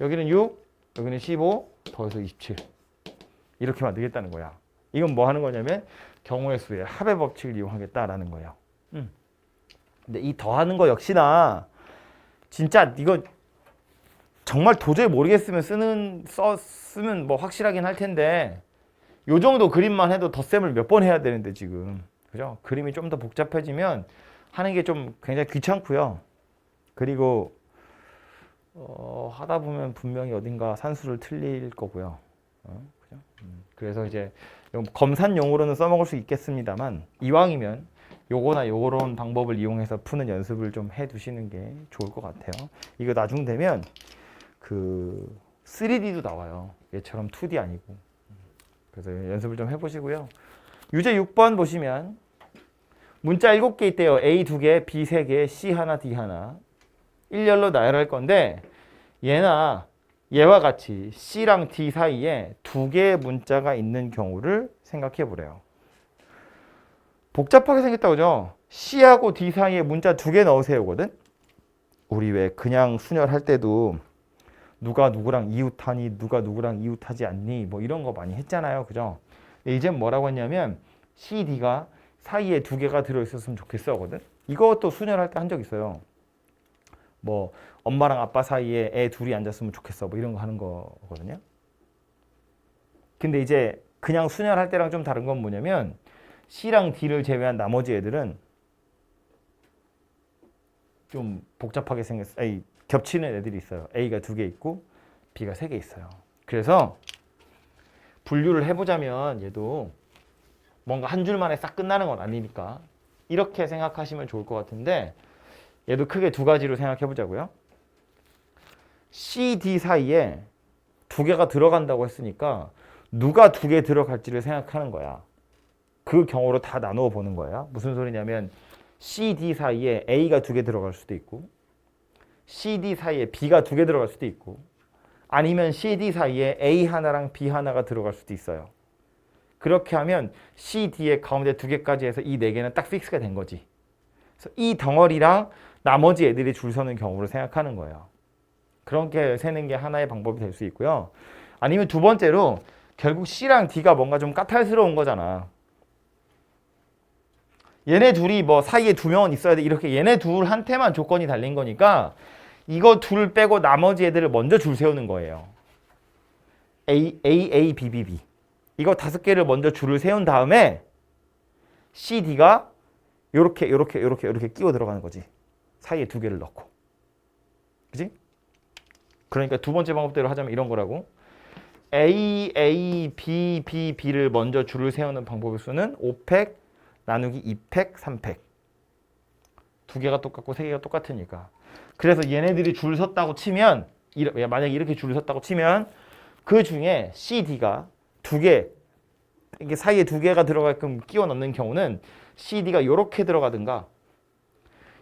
A: 여기는 6, 여기는 15, 더해서 27. 이렇게 만들겠다는 거야. 이건 뭐 하는 거냐면 경우의 수의 합의 법칙을 이용하겠다라는 거예요. 근데 이 더하는 거 역시나 진짜 이거 정말 도저히 모르겠으면 쓰면 뭐 확실하긴 할 텐데 요 정도 그림만 해도 덧셈을 몇 번 해야 되는데 지금 그죠? 그림이 좀 더 복잡해지면 하는 게 좀 굉장히 귀찮고요. 그리고 하다 보면 분명히 어딘가 산수를 틀릴 거고요. 그죠? 그래서 이제 검산용으로는 써먹을 수 있겠습니다만 이왕이면 요거나 요런 방법을 이용해서 푸는 연습을 좀 해두시는 게 좋을 것 같아요. 이거 나중 되면 그 3D도 나와요. 얘처럼 2D 아니고. 그래서 연습을 좀 해보시고요. 유제 6번 보시면 문자 7개 있대요. A 2개, B 3개, C 하나, D 하나. 일렬로 나열할 건데 얘나 얘와 같이 C랑 D 사이에 두 개의 문자가 있는 경우를 생각해 보래요. 복잡하게 생겼다 그죠? C하고 D 사이에 문자 두 개 넣으세요거든? 우리 왜 그냥 순열할 때도 누가 누구랑 이웃하니 누가 누구랑 이웃하지 않니 뭐 이런 거 많이 했잖아요. 그죠? 이젠 뭐라고 했냐면 C, D가 사이에 두 개가 들어있었으면 좋겠어거든? 이것도 순열할 때 한 적 있어요. 뭐 엄마랑 아빠 사이에 애 둘이 앉았으면 좋겠어 뭐 이런 거 하는 거거든요. 근데 이제 그냥 순열할 때랑 좀 다른 건 뭐냐면 C랑 D를 제외한 나머지 애들은 좀 복잡하게 생겼어요. 겹치는 애들이 있어요. A가 두 개 있고 B가 세 개 있어요. 그래서 분류를 해보자면 얘도 뭔가 한 줄만에 싹 끝나는 건 아니니까 이렇게 생각하시면 좋을 것 같은데 얘도 크게 두 가지로 생각해 보자고요. C, D 사이에 두 개가 들어간다고 했으니까 누가 두 개 들어갈지를 생각하는 거야. 그 경우로 다 나누어 보는 거야. 무슨 소리냐면 C, D 사이에 A가 두 개 들어갈 수도 있고 C, D 사이에 B가 두 개 들어갈 수도 있고 아니면 C, D 사이에 A 하나랑 B 하나가 들어갈 수도 있어요. 그렇게 하면 C, D의 가운데 두 개까지 해서 이 네 개는 딱 픽스가 된 거지. 그래서 이 덩어리랑 나머지 애들이 줄 서는 경우를 생각하는 거예요. 그렇게 세는 게 하나의 방법이 될 수 있고요. 아니면 두 번째로 결국 C랑 D가 뭔가 좀 까탈스러운 거잖아. 얘네 둘이 뭐 사이에 두 명은 있어야 돼. 이렇게 얘네 둘한테만 조건이 달린 거니까 이거 둘 빼고 나머지 애들을 먼저 줄 세우는 거예요. A, B, B. 이거 다섯 개를 먼저 줄을 세운 다음에 C, D가 요렇게 끼워 들어가는 거지. 사이에 두 개를 넣고. 그지? 그러니까 두 번째 방법대로 하자면 이런 거라고. A, B, B를 먼저 줄을 세우는 방법의 수는 5팩 나누기 2팩, 3팩. 두 개가 똑같고 세 개가 똑같으니까. 그래서 얘네들이 줄 섰다고 치면 만약에 이렇게 줄 섰다고 치면 그 중에 C, D가 두 개, 이게 사이에 두 개가 들어가게끔 끼워 넣는 경우는 C, D가 요렇게 들어가든가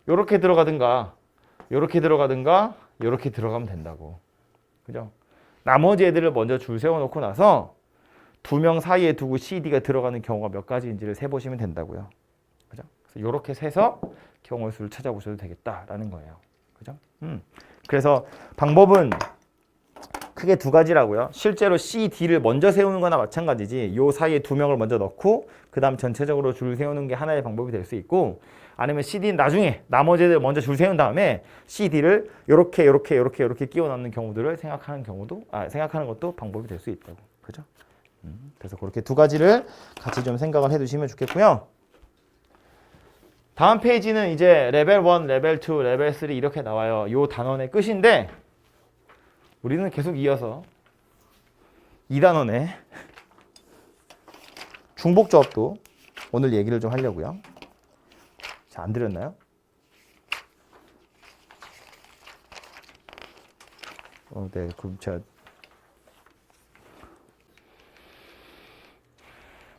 A: 요렇게 들어가든가 요렇게 들어가든가 요렇게 들어가면 된다고. 그죠? 나머지 애들을 먼저 줄 세워놓고 나서 두 명 사이에 두고 C, D가 들어가는 경우가 몇 가지인지를 세보시면 된다고요. 그죠? 그래서 요렇게 세서 경우의 수를 찾아보셔도 되겠다라는 거예요. 그죠? 그래서 방법은 크게 두 가지라고요. 실제로 C, D를 먼저 세우는 거나 마찬가지지. 요 사이에 두 명을 먼저 넣고 그 다음 전체적으로 줄 세우는 게 하나의 방법이 될 수 있고 아니면 C, D는 나중에 나머지 애들 먼저 줄 세운 다음에 C, D를 요렇게 끼워 넣는 경우들을 생각하는 것도 방법이 될 수 있다고. 그죠? 그래서 그렇게 두 가지를 같이 좀 생각을 해 두시면 좋겠고요. 다음 페이지는 이제 레벨 1, 레벨 2, 레벨 3 이렇게 나와요. 요 단원의 끝인데 우리는 계속 이어서 2단원의 중복조합도 오늘 얘기를 좀 하려고요. 자, 안 들렸나요? 네, 그럼 제가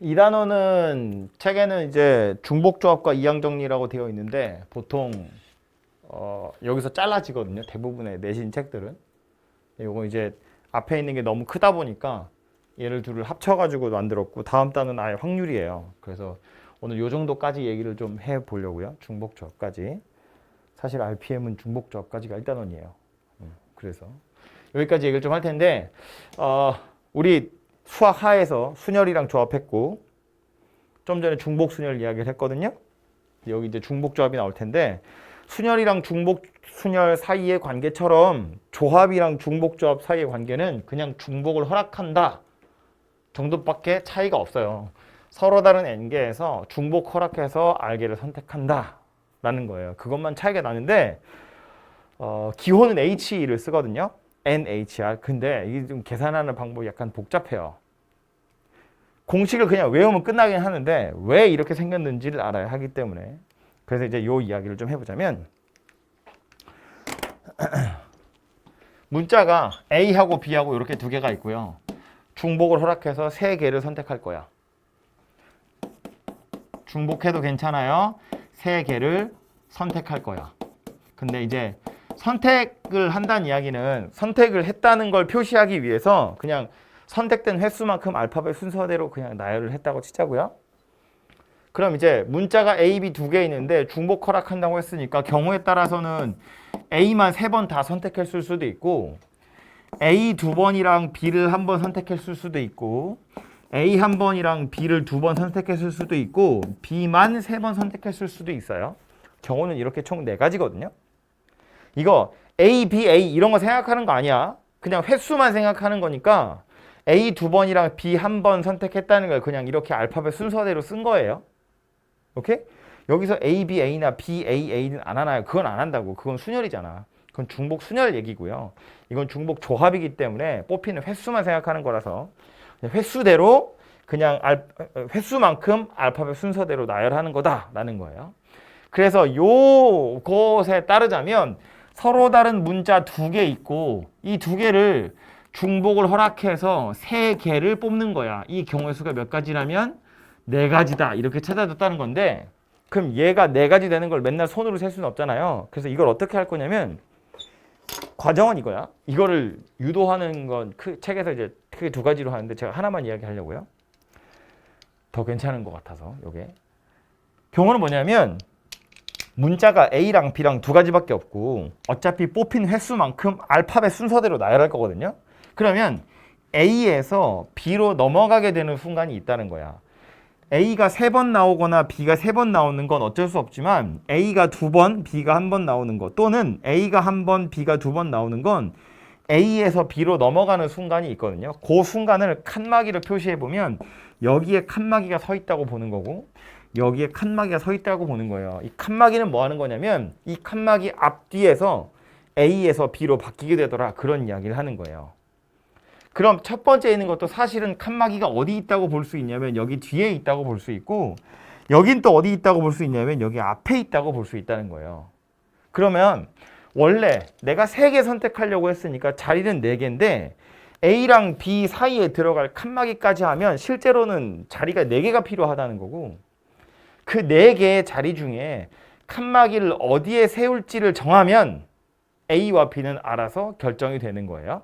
A: 2단원은 책에는 이제 중복조합과 이항정리라고 되어 있는데 보통 여기서 잘라지거든요. 대부분의 내신 책들은. 이거 이제 앞에 있는 게 너무 크다 보니까 얘를 둘을 합쳐가지고 만들었고 다음 단은 아예 확률이에요. 그래서 오늘 요 정도까지 얘기를 좀 해보려고요. 중복조합까지. 사실 RPM은 중복조합까지가 1단원이에요. 그래서 여기까지 얘기를 좀 할 텐데 우리 수학 하에서 순열이랑 조합했고 좀 전에 중복순열 이야기를 했거든요. 여기 이제 중복조합이 나올 텐데 순열이랑 중복순열 사이의 관계처럼 조합이랑 중복조합 사이의 관계는 그냥 중복을 허락한다 정도밖에 차이가 없어요. 서로 다른 n개에서 중복 허락해서 r개를 선택한다 라는 거예요. 그것만 차이가 나는데 기호는 h를 쓰거든요. NHR. 근데 이게 좀 계산하는 방법이 약간 복잡해요. 공식을 그냥 외우면 끝나긴 하는데 왜 이렇게 생겼는지를 알아야 하기 때문에 그래서 이제 요 이야기를 좀 해보자면 문자가 A하고 B하고 이렇게 두 개가 있고요. 중복을 허락해서 세 개를 선택할 거야. 중복해도 괜찮아요. 세 개를 선택할 거야. 근데 이제 선택을 한다는 이야기는 선택을 했다는 걸 표시하기 위해서 그냥 선택된 횟수만큼 알파벳 순서대로 그냥 나열을 했다고 치자고요. 그럼 이제 문자가 A, B 두 개 있는데 중복 허락한다고 했으니까 경우에 따라서는 A만 3번 다 선택했을 수도 있고 A 2번이랑 B를 한 번 선택했을 수도 있고 A 한 번이랑 B를 2번 선택했을 수도 있고 B만 3번 선택했을 수도 있어요. 경우는 이렇게 총 4가지거든요. 이거 A, B, A 이런 거 생각하는 거 아니야. 그냥 횟수만 생각하는 거니까 A 2번이랑 B 한 번 선택했다는 걸 그냥 이렇게 알파벳 순서대로 쓴 거예요. 오케이? 여기서 A, B, A나 B, A, A는 안 하나요? 그건 안 한다고. 그건 순열이잖아. 그건 중복 순열 얘기고요. 이건 중복 조합이기 때문에 뽑히는 횟수만 생각하는 거라서 횟수대로 그냥 횟수만큼 알파벳 순서대로 나열하는 거다라는 거예요. 그래서 요것에 따르자면 서로 다른 문자 2개 있고 이 2개를 중복을 허락해서 3개를 뽑는 거야. 이 경우의 수가 몇 가지라면 4가지다 이렇게 찾아줬다는 건데 그럼 얘가 4가지 되는 걸 맨날 손으로 셀 수는 없잖아요. 그래서 이걸 어떻게 할 거냐면 과정은 이거야. 이거를 유도하는 건 책에서 이제 크게 2가지로 하는데 제가 하나만 이야기하려고요. 더 괜찮은 것 같아서 요게 경우는 뭐냐면 문자가 A랑 B랑 2가지밖에 없고 어차피 뽑힌 횟수만큼 알파벳 순서대로 나열할 거거든요. 그러면 A에서 B로 넘어가게 되는 순간이 있다는 거야. A가 3번 나오거나 B가 3번 나오는 건 어쩔 수 없지만 A가 2번, B가 1번 나오는 거 또는 A가 1번, B가 2번 나오는 건 A에서 B로 넘어가는 순간이 있거든요. 그 순간을 칸막이로 표시해보면 여기에 칸막이가 서 있다고 보는 거고 여기에 칸막이가 서 있다고 보는 거예요. 이 칸막이는 뭐 하는 거냐면 이 칸막이 앞뒤에서 A에서 B로 바뀌게 되더라 그런 이야기를 하는 거예요. 그럼 첫 번째 있는 것도 사실은 칸막이가 어디 있다고 볼 수 있냐면 여기 뒤에 있다고 볼 수 있고 여긴 또 어디 있다고 볼 수 있냐면 여기 앞에 있다고 볼 수 있다는 거예요. 그러면 원래 내가 3개 선택하려고 했으니까 자리는 4개인데 A랑 B 사이에 들어갈 칸막이까지 하면 실제로는 자리가 4개가 필요하다는 거고 그 4개의 자리 중에 칸막이를 어디에 세울지를 정하면 A와 B는 알아서 결정이 되는 거예요.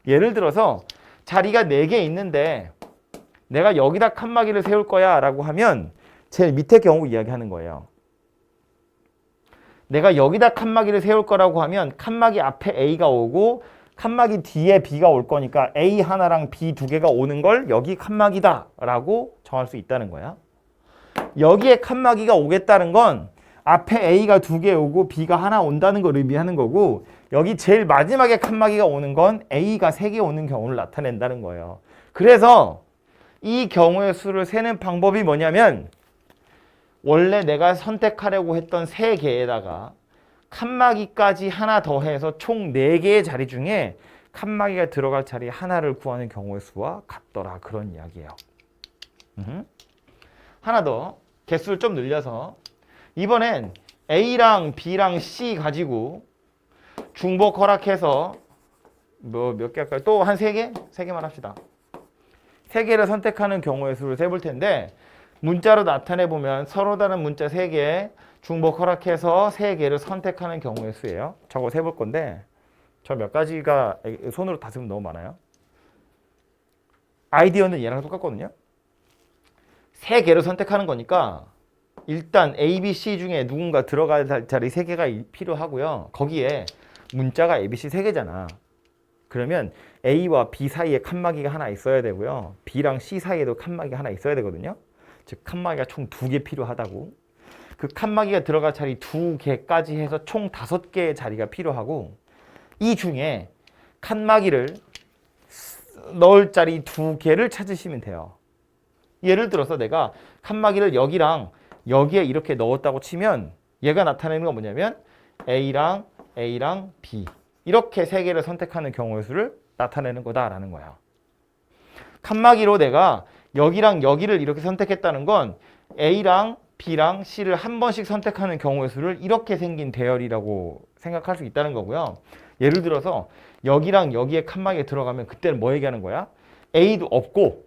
A: 예를 들어서 자리가 4개 있는데 내가 여기다 칸막이를 세울 거야 라고 하면 제일 밑에 경우 이야기하는 거예요. 내가 여기다 칸막이를 세울 거라고 하면 칸막이 앞에 A가 오고 칸막이 뒤에 B가 올 거니까 A 하나랑 B 2개가 오는 걸 여기 칸막이다 라고 정할 수 있다는 거야. 여기에 칸막이가 오겠다는 건 앞에 A가 2개 오고 B가 하나 온다는 걸 의미하는 거고 여기 제일 마지막에 칸막이가 오는 건 A가 3개 오는 경우를 나타낸다는 거예요. 그래서 이 경우의 수를 세는 방법이 뭐냐면 원래 내가 선택하려고 했던 3개에다가 칸막이까지 하나 더해서 총 4개의 자리 중에 칸막이가 들어갈 자리 하나를 구하는 경우의 수와 같더라 그런 이야기예요. 하나 더 개수를 좀 늘려서 이번엔 A랑 B랑 C 가지고 중복 허락해서 뭐 몇 개 할까요? 또 한 3개? 3개만 합시다. 3개를 선택하는 경우의 수를 세볼 텐데 문자로 나타내보면 서로 다른 문자 3개 중복 허락해서 3개를 선택하는 경우의 수예요. 저거 세볼 건데 저 몇 가지가 손으로 다 쓰면 너무 많아요. 아이디어는 얘랑 똑같거든요. 3개를 선택하는 거니까 일단 A, B, C 중에 누군가 들어갈 자리 3개가 필요하고요. 거기에 문자가 A, B, C 3개잖아. 그러면 A와 B 사이에 칸막이가 하나 있어야 되고요. B랑 C 사이에도 칸막이가 하나 있어야 되거든요. 즉 칸막이가 총 2개 필요하다고. 그 칸막이가 들어갈 자리 2개까지 해서 총 5개의 자리가 필요하고 이 중에 칸막이를 넣을 자리 2개를 찾으시면 돼요. 예를 들어서 내가 칸막이를 여기랑 여기에 이렇게 넣었다고 치면 얘가 나타내는 건 뭐냐면 A랑 B 이렇게 3개를 선택하는 경우의 수를 나타내는 거다라는 거야. 칸막이로 내가 여기랑 여기를 이렇게 선택했다는 건 A랑 B랑 C를 한 번씩 선택하는 경우의 수를 이렇게 생긴 대열이라고 생각할 수 있다는 거고요. 예를 들어서 여기랑 여기에 칸막이에 들어가면 그때는 뭐 얘기하는 거야? A도 없고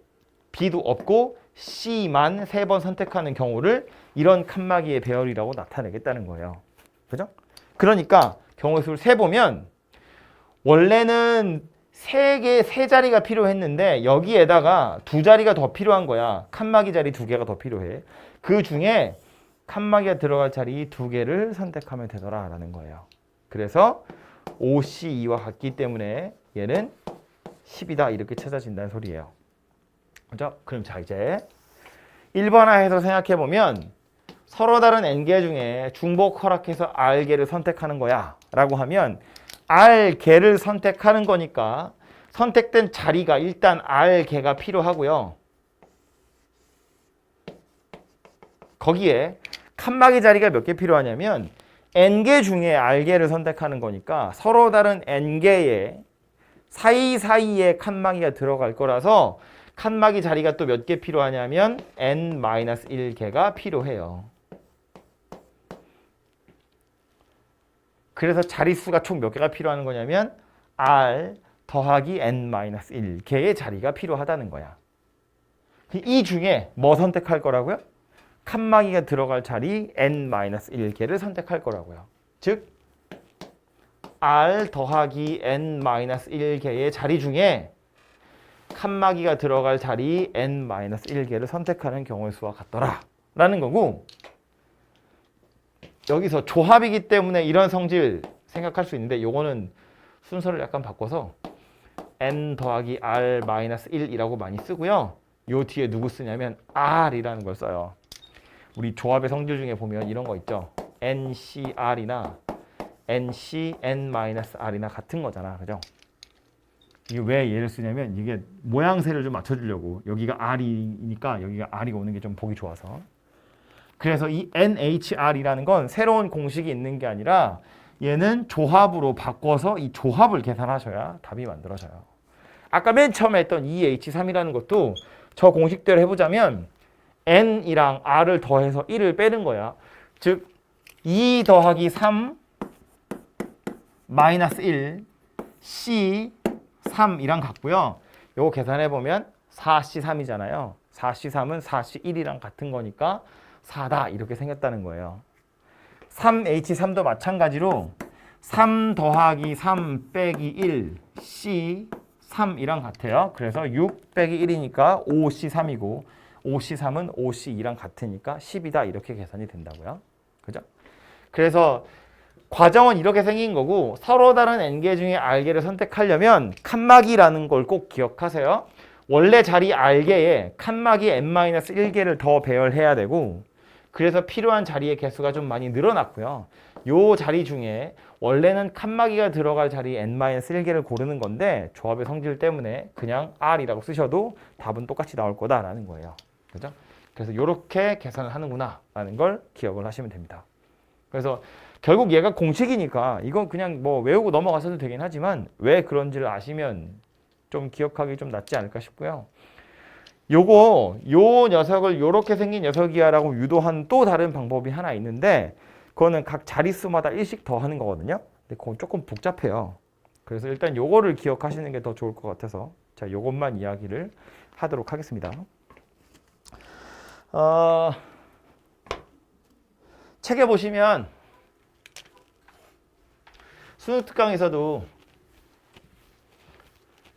A: B도 없고 C만 3번 선택하는 경우를 이런 칸막이의 배열이라고 나타내겠다는 거예요. 그죠? 그러니까 경우의 수를 세보면 원래는 세 자리가 필요했는데 여기에다가 두 자리가 더 필요한 거야. 칸막이 자리 두 개가 더 필요해. 그 중에 칸막이가 들어갈 자리 두 개를 선택하면 되더라라는 거예요. 그래서 OC2와 같기 때문에 얘는 10이다 이렇게 찾아진다는 소리예요. 그죠? 그럼 자 이제 1번화해서 생각해보면 서로 다른 n개 중에 중복 허락해서 r개를 선택하는 거야 라고 하면 r개를 선택하는 거니까 선택된 자리가 일단 r개가 필요하고요. 거기에 칸막이 자리가 몇 개 필요하냐면 n개 중에 r개를 선택하는 거니까 서로 다른 n개의 사이사이에 칸막이가 들어갈 거라서 칸막이 자리가 또 몇 개 필요하냐면 n-1개가 필요해요. 그래서 자릿수가 총 몇 개가 필요한 거냐면 r 더하기 n-1개의 자리가 필요하다는 거야. 이 중에 뭐 선택할 거라고요? 칸막이가 들어갈 자리 n-1개를 선택할 거라고요. 즉 r 더하기 n-1개의 자리 중에 칸막이가 들어갈 자리 n-1개를 선택하는 경우의 수와 같더라 라는 거고, 여기서 조합이기 때문에 이런 성질 생각할 수 있는데 요거는 순서를 약간 바꿔서 n 더하기 r-1이라고 많이 쓰고요. 요 뒤에 누구 쓰냐면 r이라는 걸 써요. 우리 조합의 성질 중에 보면 이런 거 있죠. ncr이나 ncn-r이나 같은 거잖아. 그죠? 이게 왜 얘를 쓰냐면 이게 모양새를 좀 맞춰주려고. 여기가 r이니까 여기가 r이 오는 게 좀 보기 좋아서. 그래서 이 NHR이라는 건 새로운 공식이 있는 게 아니라 얘는 조합으로 바꿔서 이 조합을 계산하셔야 답이 만들어져요. 아까 맨 처음에 했던 EH3이라는 것도 저 공식대로 해보자면 N이랑 R을 더해서 1을 빼는 거야. 즉 2 더하기 3 마이너스 1 C3이랑 같고요. 요거 계산해보면 4C3이잖아요. 4C3은 4C1이랑 같은 거니까 4다 이렇게 생겼다는 거예요. 3H3도 마찬가지로 3 더하기 3 빼기 1 C3이랑 같아요. 그래서 6 빼기 1이니까 5C3이고 5C3은 5C2랑 같으니까 10이다 이렇게 계산이 된다고요. 그죠? 그래서 과정은 이렇게 생긴 거고 서로 다른 n개 중에 r개를 선택하려면 칸막이라는 걸 꼭 기억하세요. 원래 자리 r개에 칸막이 n-1개를 더 배열해야 되고 그래서 필요한 자리의 개수가 좀 많이 늘어났고요. 요 자리 중에 원래는 칸막이가 들어갈 자리 n-1개를 고르는 건데 조합의 성질 때문에 그냥 r이라고 쓰셔도 답은 똑같이 나올 거다라는 거예요. 그죠? 그래서 이렇게 계산을 하는구나 라는 걸 기억을 하시면 됩니다. 그래서 결국 얘가 공식이니까 이건 그냥 뭐 외우고 넘어가셔도 되긴 하지만 왜 그런지를 아시면 좀 기억하기 좀 낫지 않을까 싶고요. 요 녀석을 요렇게 생긴 녀석이야 라고 유도한 또 다른 방법이 하나 있는데 그거는 각 자릿수마다 1씩 더 하는 거거든요. 근데 그건 조금 복잡해요. 그래서 일단 요거를 기억하시는 게 더 좋을 것 같아서 자, 요것만 이야기를 하도록 하겠습니다. 책에 보시면 수능 특강에서도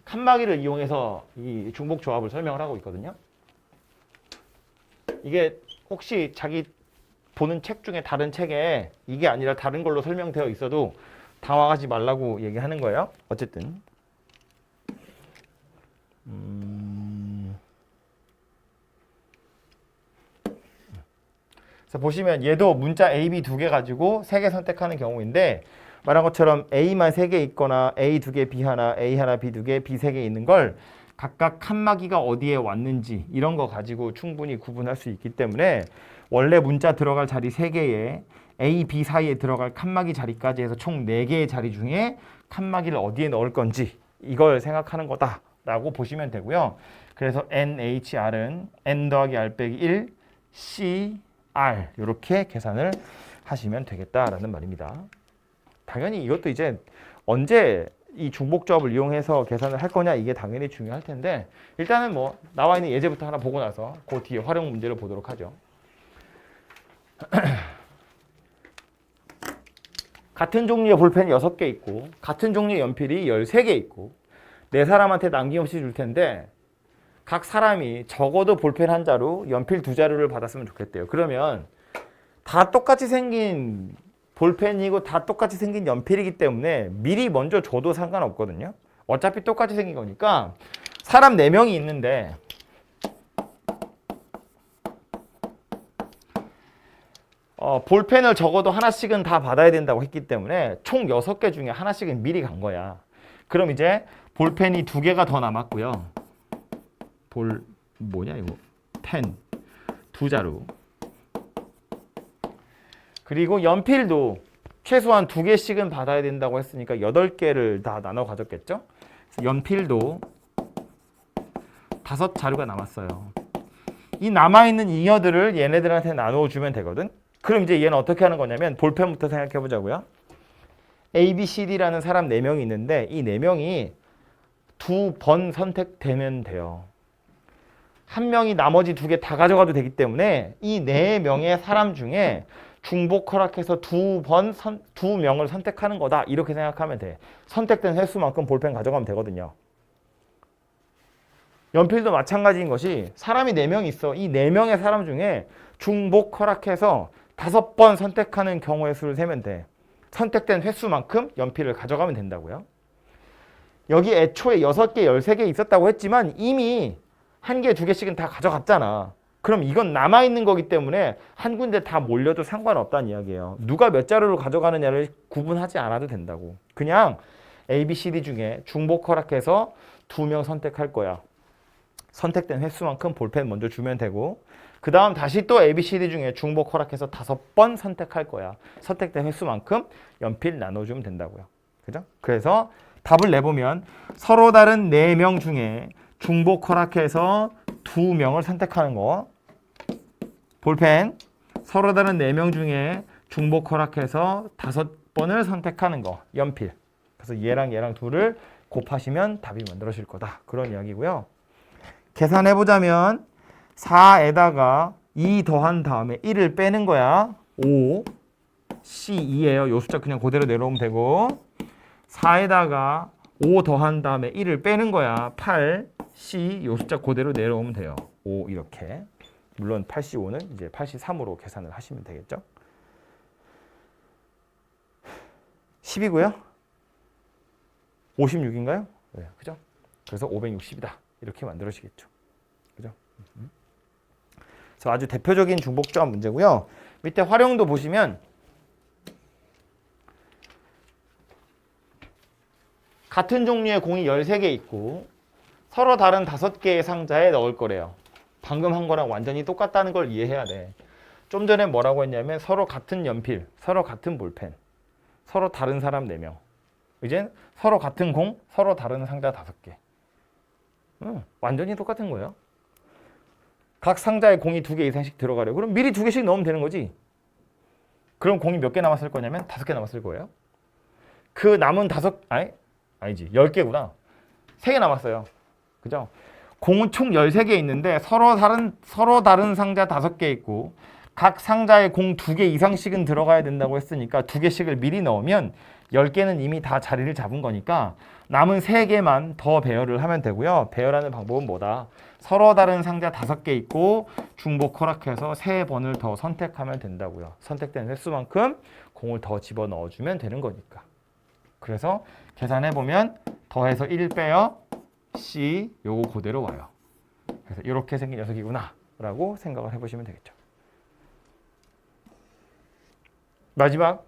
A: 칸막이를 이용해서 이 중복 조합을 설명을 하고 있거든요. 이게 혹시 자기 보는 책 중에 다른 책에 이게 아니라 다른 걸로 설명되어 있어도 당황하지 말라고 얘기하는 거예요. 어쨌든 그래서 보시면 얘도 문자 A, B 두 개 가지고 세 개 선택하는 경우인데 말한 것처럼 A만 3개 있거나 A 2개, B 하나, A 하나, B 2개, B 3개 있는 걸 각각 칸막이가 어디에 왔는지 이런 거 가지고 충분히 구분할 수 있기 때문에 원래 문자 들어갈 자리 3개에 A, B 사이에 들어갈 칸막이 자리까지 해서 총 4개의 자리 중에 칸막이를 어디에 넣을 건지 이걸 생각하는 거다라고 보시면 되고요. 그래서 NHR은 N 더하기 R 빼기 1, C, R 이렇게 계산을 하시면 되겠다라는 말입니다. 당연히 이것도 이제 언제 이 중복조합을 이용해서 계산을 할 거냐 이게 당연히 중요할 텐데 일단은 뭐 나와 있는 예제부터 하나 보고 나서 그 뒤에 활용 문제를 보도록 하죠. 같은 종류의 볼펜이 6개 있고 같은 종류의 연필이 13개 있고 네 사람한테 남김없이 줄 텐데 각 사람이 적어도 볼펜 한 자루, 연필 2자루를 받았으면 좋겠대요. 그러면 다 똑같이 생긴 볼펜이고 다 똑같이 생긴 연필이기 때문에 미리 먼저 줘도 상관없거든요. 어차피 똑같이 생긴 거니까 사람 4명이 있는데 볼펜을 적어도 하나씩은 다 받아야 된다고 했기 때문에 총 6개 중에 하나씩은 미리 간 거야. 그럼 이제 볼펜이 2개가 더 남았고요. 펜 2자루. 그리고 연필도 최소한 2개씩은 받아야 된다고 했으니까 8개를 다 나눠 가졌겠죠? 연필도 5자루가 남았어요. 이 남아있는 잉여들을 얘네들한테 나눠주면 되거든? 그럼 이제 얘는 어떻게 하는 거냐면 볼펜부터 생각해 보자고요. A, B, C, D라는 사람 4명이 있는데 이 4명이 2번 선택되면 돼요. 한 명이 나머지 2개 다 가져가도 되기 때문에 이 4명의 사람 중에 중복 허락해서 2명을 선택하는 거다. 이렇게 생각하면 돼. 선택된 횟수만큼 볼펜 가져가면 되거든요. 연필도 마찬가지인 것이 사람이 4명 있어. 이 4명의 사람 중에 중복 허락해서 5번 선택하는 경우의 수를 세면 돼. 선택된 횟수만큼 연필을 가져가면 된다고요. 여기 애초에 6개, 13개 있었다고 했지만 이미 1개, 2개씩은 다 가져갔잖아. 그럼 이건 남아있는 거기 때문에 한 군데 다 몰려도 상관없다는 이야기예요. 누가 몇 자루를 가져가느냐를 구분하지 않아도 된다고. 그냥 A, B, C, D 중에 중복 허락해서 2명 선택할 거야. 선택된 횟수만큼 볼펜 먼저 주면 되고 그 다음 다시 또 A, B, C, D 중에 중복 허락해서 5번 선택할 거야. 선택된 횟수만큼 연필 나눠주면 된다고요. 그죠? 그래서 답을 내보면 서로 다른 4명 중에 중복 허락해서 2명을 선택하는 거. 볼펜 서로 다른 4명 중에 중복 허락해서 5번을 선택하는 거. 연필. 그래서 얘랑 둘을 곱하시면 답이 만들어질 거다. 그런 이야기고요. 계산해보자면 4에다가 2 더한 다음에 1을 빼는 거야. 5, C2예요. 요 숫자 그냥 그대로 내려오면 되고 4에다가 5 더한 다음에 1을 빼는 거야. 8, C 요 숫자 그대로 내려오면 돼요. 5 이렇게. 물론 85는 이제 83으로 계산을 하시면 되겠죠. 10이고요. 56인가요? 네, 그죠? 그래서 560이다. 이렇게 만들어지겠죠. 그죠? 그래서 아주 대표적인 중복조합 문제고요. 밑에 활용도 보시면 같은 종류의 공이 13개 있고 서로 다른 5개의 상자에 넣을 거래요. 방금 한 거랑 완전히 똑같다는 걸 이해해야 돼. 좀 전에 뭐라고 했냐면 서로 같은 연필, 서로 같은 볼펜, 서로 다른 사람 4명. 이젠 서로 같은 공, 서로 다른 상자 5개. 완전히 똑같은 거예요. 각 상자에 공이 2개 이상씩 들어가래요. 그럼 미리 2개씩 넣으면 되는 거지. 그럼 공이 몇 개 남았을 거냐면 5개 남았을 거예요. 그 남은 10개구나. 3개 남았어요. 그죠? 공은 총 13개 있는데 서로 다른 상자 5개 있고 각 상자에 공 2개 이상씩은 들어가야 된다고 했으니까 2개씩을 미리 넣으면 10개는 이미 다 자리를 잡은 거니까 남은 3개만 더 배열을 하면 되고요. 배열하는 방법은 뭐다? 서로 다른 상자 5개 있고 중복 허락해서 3번을 더 선택하면 된다고요. 선택된 횟수만큼 공을 더 집어넣어주면 되는 거니까. 그래서 계산해보면 더해서 1 빼요. C 요거 그대로 와요. 그래서 이렇게 생긴 녀석이구나 라고 생각을 해보시면 되겠죠. 마지막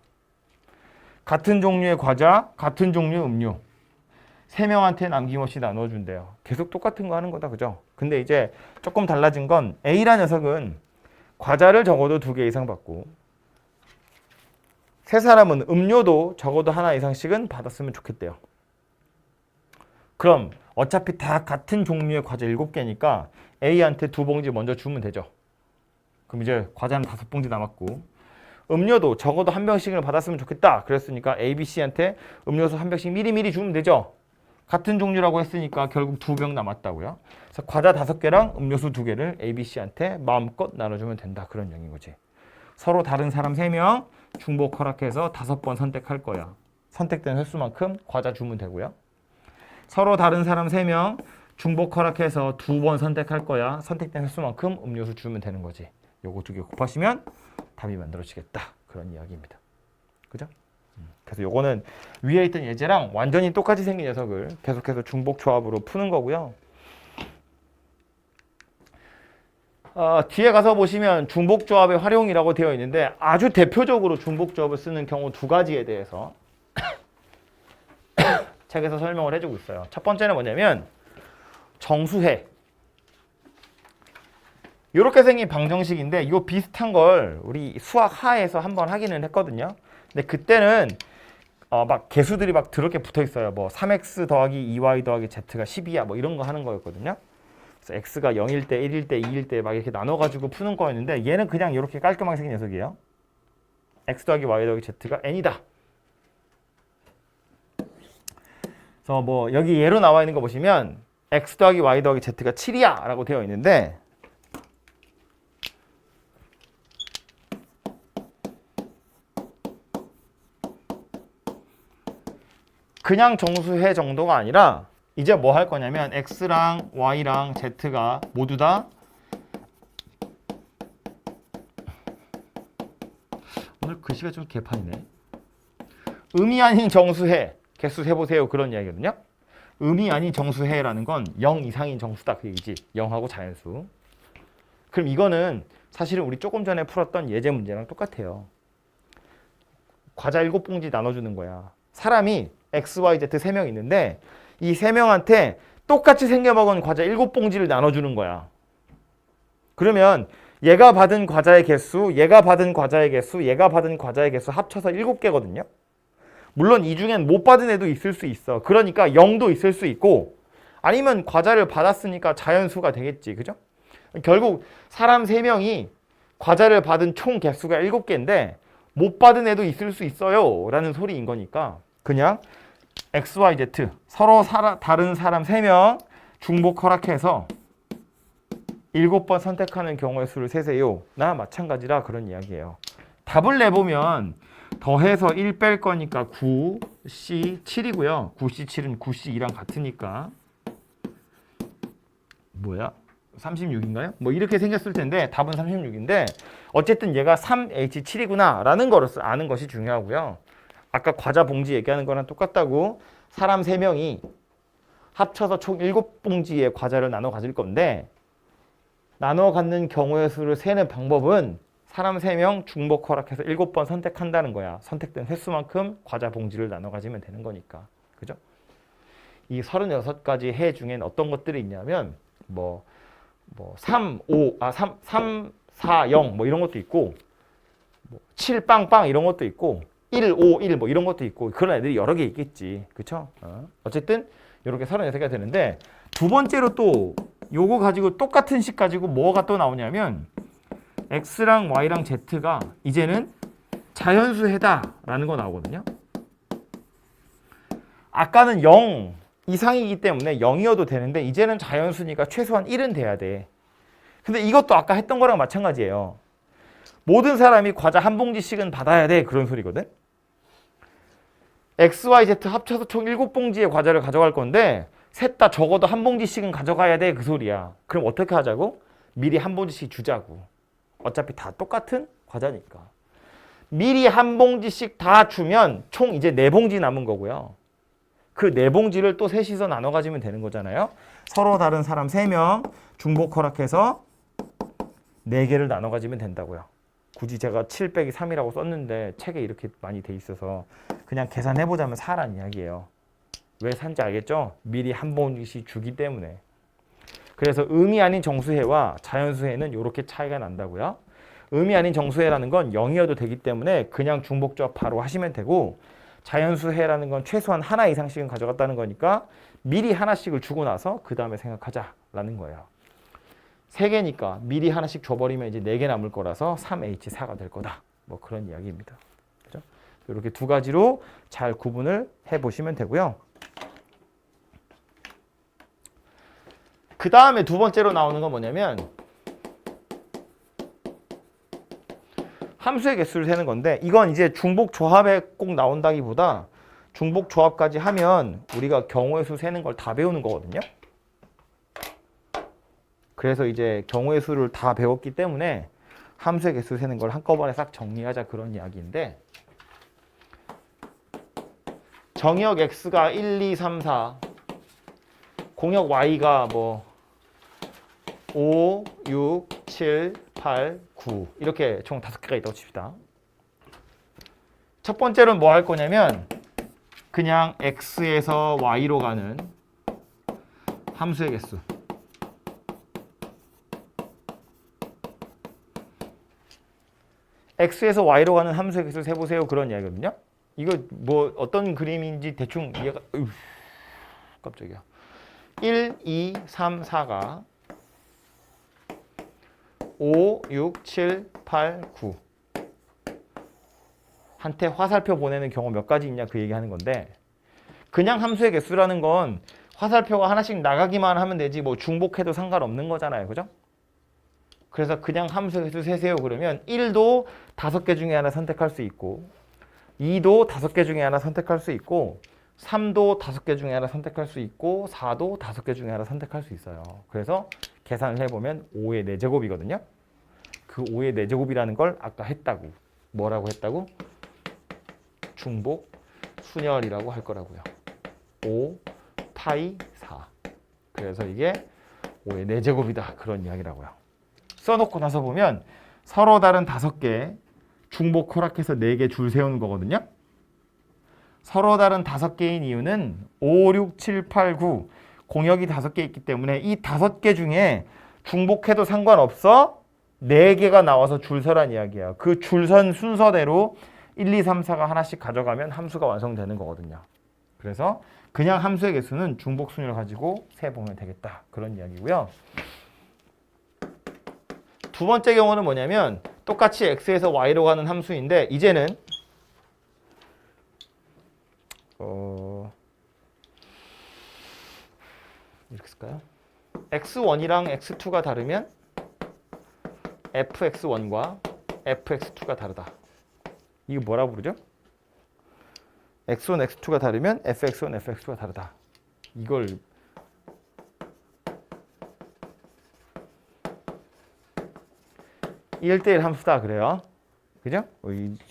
A: 같은 종류의 과자, 같은 종류의 음료 3명한테 남김없이 나눠준대요. 계속 똑같은 거 하는 거다. 그죠? 근데 이제 조금 달라진 건 A라는 녀석은 과자를 적어도 2개 이상 받고 세 사람은 음료도 적어도 하나 이상씩은 받았으면 좋겠대요. 그럼 어차피 다 같은 종류의 과자 7개니까 A한테 2봉지 먼저 주면 되죠. 그럼 이제 과자는 5봉지 남았고 음료도 적어도 한 병씩을 받았으면 좋겠다. 그랬으니까 A, B, C한테 음료수 한 병씩 미리 주면 되죠. 같은 종류라고 했으니까 결국 2병 남았다고요. 그래서 과자 5개랑 음료수 2개를 A, B, C한테 마음껏 나눠주면 된다. 그런 얘기인 거지. 서로 다른 사람 3명, 중복 허락해서 5번 선택할 거야. 선택된 횟수만큼 과자 주면 되고요. 서로 다른 사람 3명 중복 허락해서 2번 선택할 거야. 선택된 횟수만큼 음료수 주면 되는 거지. 요거 2개 곱하시면 답이 만들어지겠다. 그런 이야기입니다. 그죠? 그래서 요거는 위에 있던 예제랑 완전히 똑같이 생긴 녀석을 계속해서 중복 조합으로 푸는 거고요. 뒤에 가서 보시면 중복 조합의 활용이라고 되어 있는데 아주 대표적으로 중복 조합을 쓰는 경우 2가지에 대해서 책에서 설명을 해주고 있어요. 첫 번째는 뭐냐면 정수해. 이렇게 생긴 방정식인데 이거 비슷한 걸 우리 수학 하에서 한번 하기는 했거든요. 근데 그때는 막 개수들이 막 더럽게 붙어 있어요. 뭐 3x 더하기 2y 더하기 z가 10이야. 뭐 이런 거 하는 거였거든요. 그래서 x가 0일 때, 1일 때, 2일 때 막 이렇게 나눠가지고 푸는 거였는데 얘는 그냥 이렇게 깔끔하게 생긴 녀석이에요. x 더하기 y 더하기 z가 n이다. 그래서 뭐 여기 예로 나와 있는 거 보시면 x 더하기 y 더하기 z가 7이야 라고 되어 있는데 그냥 정수해 정도가 아니라 이제 뭐 할 거냐면 x랑 y랑 z가 모두 다 오늘 글씨가 좀 개판이네. 음이 아닌 정수해 개수 세보세요 그런 이야기거든요. 음이 아닌 정수해라는 건 0 이상인 정수다 그 얘기지. 0하고 자연수. 그럼 이거는 사실은 우리 조금 전에 풀었던 예제 문제랑 똑같아요. 과자 7봉지 나눠주는 거야. 사람이 X, Y, Z 3명 있는데 이 3명한테 똑같이 생겨먹은 과자 7봉지를 나눠주는 거야. 그러면 얘가 받은 과자의 개수, 얘가 받은 과자의 개수, 얘가 받은 과자의 개수 합쳐서 7개거든요. 물론 이 중엔 못 받은 애도 있을 수 있어. 그러니까 0도 있을 수 있고 아니면 과자를 받았으니까 자연수가 되겠지. 그죠? 결국 사람 3명이 과자를 받은 총 개수가 7개인데 못 받은 애도 있을 수 있어요 라는 소리인 거니까 그냥 X, Y, Z 서로 다른 사람 3명 중복 허락해서 7번 선택하는 경우의 수를 세세요. 나 마찬가지라 그런 이야기예요. 답을 내보면 더해서 1 뺄 거니까 9C 7이고요. 9C 7은 9C 2랑 같으니까 뭐야? 36인가요? 뭐 이렇게 생겼을 텐데 답은 36인데 어쨌든 얘가 3H7이구나 라는 거를 아는 것이 중요하고요. 아까 과자 봉지 얘기하는 거랑 똑같다고 사람 3명이 합쳐서 총 7봉지의 과자를 나눠 가질 건데 나눠 갖는 경우의 수를 세는 방법은 사람 3명 중복 허락해서 7번 선택한다는 거야. 선택된 횟수만큼 과자 봉지를 나눠 가지면 되는 거니까. 그죠? 이 36가지 해 중엔 어떤 것들이 있냐면 3, 4, 0 뭐 이런 것도 있고 7 빵빵 이런 것도 있고 1, 5, 1 뭐 이런 것도 있고 그런 애들이 여러 개 있겠지. 그쵸? 어쨌든 이렇게 36개가 되는데 두 번째로 또 요거 가지고 똑같은 식 가지고 뭐가 또 나오냐면 X랑 Y랑 Z가 이제는 자연수해다 라는 거 나오거든요. 아까는 0 이상이기 때문에 0이어도 되는데 이제는 자연수니까 최소한 1은 돼야 돼. 근데 이것도 아까 했던 거랑 마찬가지예요. 모든 사람이 과자 한 봉지씩은 받아야 돼 그런 소리거든. X, Y, Z 합쳐서 총 7봉지의 과자를 가져갈 건데 셋 다 적어도 한 봉지씩은 가져가야 돼 그 소리야. 그럼 어떻게 하자고? 미리 한 봉지씩 주자고. 어차피 다 똑같은 과자니까. 미리 한 봉지씩 다 주면 총 이제 4봉지 남은 거고요. 그 4봉지를 또 셋이서 나눠 가지면 되는 거잖아요. 서로 다른 사람 3명 중복 허락해서 4개를 나눠 가지면 된다고요. 굳이 제가 7 빼기 3이라고 썼는데 책에 이렇게 많이 돼 있어서 그냥 계산해보자면 4란 이야기예요. 왜 산지 알겠죠? 미리 한 봉지씩 주기 때문에. 그래서 음이 아닌 정수해와 자연수해는 이렇게 차이가 난다고요. 음이 아닌 정수해라는 건 0이어도 되기 때문에 그냥 중복조합 바로 하시면 되고 자연수해라는 건 최소한 하나 이상씩은 가져갔다는 거니까 미리 하나씩을 주고 나서 그 다음에 생각하자라는 거예요. 3개니까 미리 하나씩 줘버리면 이제 4개 남을 거라서 3H4가 될 거다. 뭐 그런 이야기입니다. 그죠? 이렇게 2가지로 잘 구분을 해보시면 되고요. 그 다음에 두 번째로 나오는 건 뭐냐면 함수의 개수를 세는 건데 이건 이제 중복 조합에 꼭 나온다기보다 중복 조합까지 하면 우리가 경우의 수 세는 걸 다 배우는 거거든요. 그래서 이제 경우의 수를 다 배웠기 때문에 함수의 개수 세는 걸 한꺼번에 싹 정리하자 그런 이야기인데 정역 x가 1, 2, 3, 4 공역 y가 뭐 5, 6, 7, 8, 9 이렇게 총 5개가 있다고 칩시다. 첫 번째로는 뭐 할 거냐면 그냥 x에서 y로 가는 함수의 개수 x에서 y로 가는 함수의 개수를 세보세요 그런 이야기거든요. 이거 뭐 어떤 그림인지 대충 이해가 깜짝이야. 1, 2, 3, 4가 5, 6, 7, 8, 9 한테 화살표 보내는 경우 몇 가지 있냐 그 얘기하는 건데 그냥 함수의 개수라는 건 화살표가 하나씩 나가기만 하면 되지 뭐 중복해도 상관없는 거잖아요. 그죠? 그래서 그냥 함수의 개수 세세요 그러면 1도 5개 중에 하나 선택할 수 있고 2도 5개 중에 하나 선택할 수 있고 3도 5개 중에 하나 선택할 수 있고 4도 5개 중에 하나 선택할 수 있어요. 그래서 계산을 해보면 5의 4제곱이거든요. 그 5의 4제곱이라는 걸 아까 했다고. 뭐라고 했다고? 중복 순열이라고 할 거라고요. 5 파이 4. 그래서 이게 5의 4제곱이다. 그런 이야기라고요. 써놓고 나서 보면 서로 다른 5개 중복 허락해서 4개 줄 세우는 거거든요. 서로 다른 5개인 이유는 5, 6, 7, 8, 9 공역이 5개 있기 때문에 이 5개 중에 중복해도 상관없어 4개가 나와서 줄 서란 이야기야. 그 줄선 순서대로 1, 2, 3, 4가 하나씩 가져가면 함수가 완성되는 거거든요. 그래서 그냥 함수의 개수는 중복순위를 가지고 세보면 되겠다. 그런 이야기고요. 두 번째 경우는 뭐냐면 똑같이 x에서 y로 가는 함수인데 이제는 이렇게 쓸까요? x1이랑 x2가 다르면 fx1과 fx2가 다르다. 이거 뭐라 부르죠? x1, x2가 다르면 fx1, fx2가 다르다. 이걸 이 1대1 함수다 그래요. 그죠?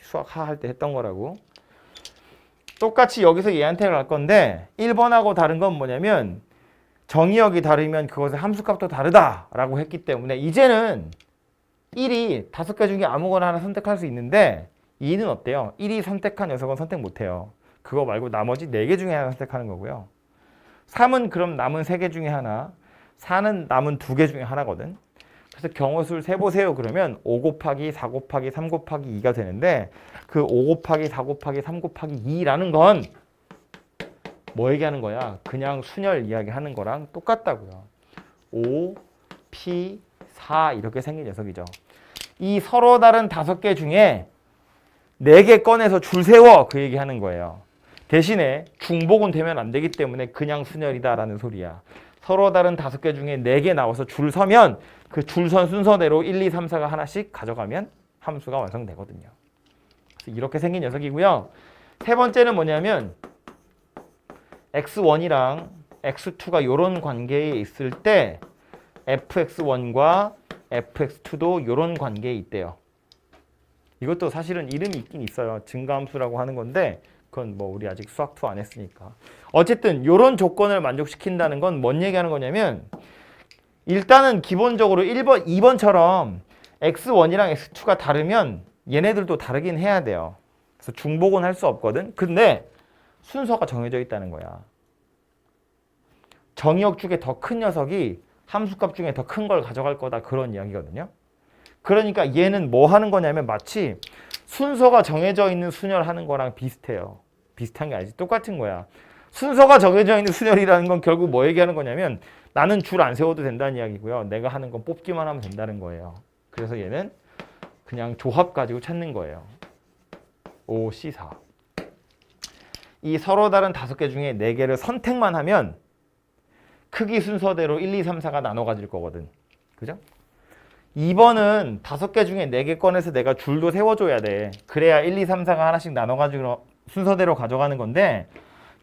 A: 수학 할 때 했던 거라고. 똑같이 여기서 얘한테 갈 건데 1번하고 다른 건 뭐냐면 정의역이 다르면 그것의 함수값도 다르다라고 했기 때문에 이제는 1이 5개 중에 아무거나 하나 선택할 수 있는데 2는 어때요? 1이 선택한 녀석은 선택 못해요. 그거 말고 나머지 4개 중에 하나 선택하는 거고요. 3은 그럼 남은 3개 중에 하나, 4는 남은 2개 중에 하나거든. 그래서 경우수를 세보세요 그러면 5 곱하기 4 곱하기 3 곱하기 2가 되는데 그 5 곱하기 4 곱하기 3 곱하기 2라는 건 뭐 얘기하는 거야? 그냥 순열 이야기하는 거랑 똑같다고요. 5, P, 4 이렇게 생긴 녀석이죠. 이 서로 다른 5개 중에 4개 꺼내서 줄 세워 그 얘기하는 거예요. 대신에 중복은 되면 안 되기 때문에 그냥 순열이다라는 소리야. 서로 다른 5개 중에 4개 나와서 줄 서면 그 줄선 순서대로 1, 2, 3, 4가 하나씩 가져가면 함수가 완성되거든요. 그래서 이렇게 생긴 녀석이고요. 세 번째는 뭐냐면 x1이랑 x2가 이런 관계에 있을 때 fx1과 fx2도 이런 관계에 있대요. 이것도 사실은 이름이 있긴 있어요. 증가함수라고 하는 건데 그건 뭐 우리 아직 수학2 안 했으니까. 어쨌든 이런 조건을 만족시킨다는 건 뭔 얘기하는 거냐면 일단은 기본적으로 1번, 2번처럼 x1이랑 x2가 다르면 얘네들도 다르긴 해야 돼요. 그래서 중복은 할 수 없거든. 근데 순서가 정해져 있다는 거야. 정의역 중에 더 큰 녀석이 함수값 중에 더 큰 걸 가져갈 거다 그런 이야기거든요. 그러니까 얘는 뭐 하는 거냐면 마치 순서가 정해져 있는 순열하는 거랑 비슷해요. 비슷한 게 아니지. 똑같은 거야. 순서가 정해져 있는 순열이라는 건 결국 뭐 얘기하는 거냐면 나는 줄 안 세워도 된다는 이야기고요. 내가 하는 건 뽑기만 하면 된다는 거예요. 그래서 얘는 그냥 조합 가지고 찾는 거예요. 5, C, 4. 이 서로 다른 5개 중에 4개를 선택만 하면 크기 순서대로 1, 2, 3, 4가 나눠 가질 거거든. 그죠? 2번은 5개 중에 4개 꺼내서 내가 줄도 세워줘야 돼. 그래야 1, 2, 3, 4가 하나씩 나눠가지고 순서대로 가져가는 건데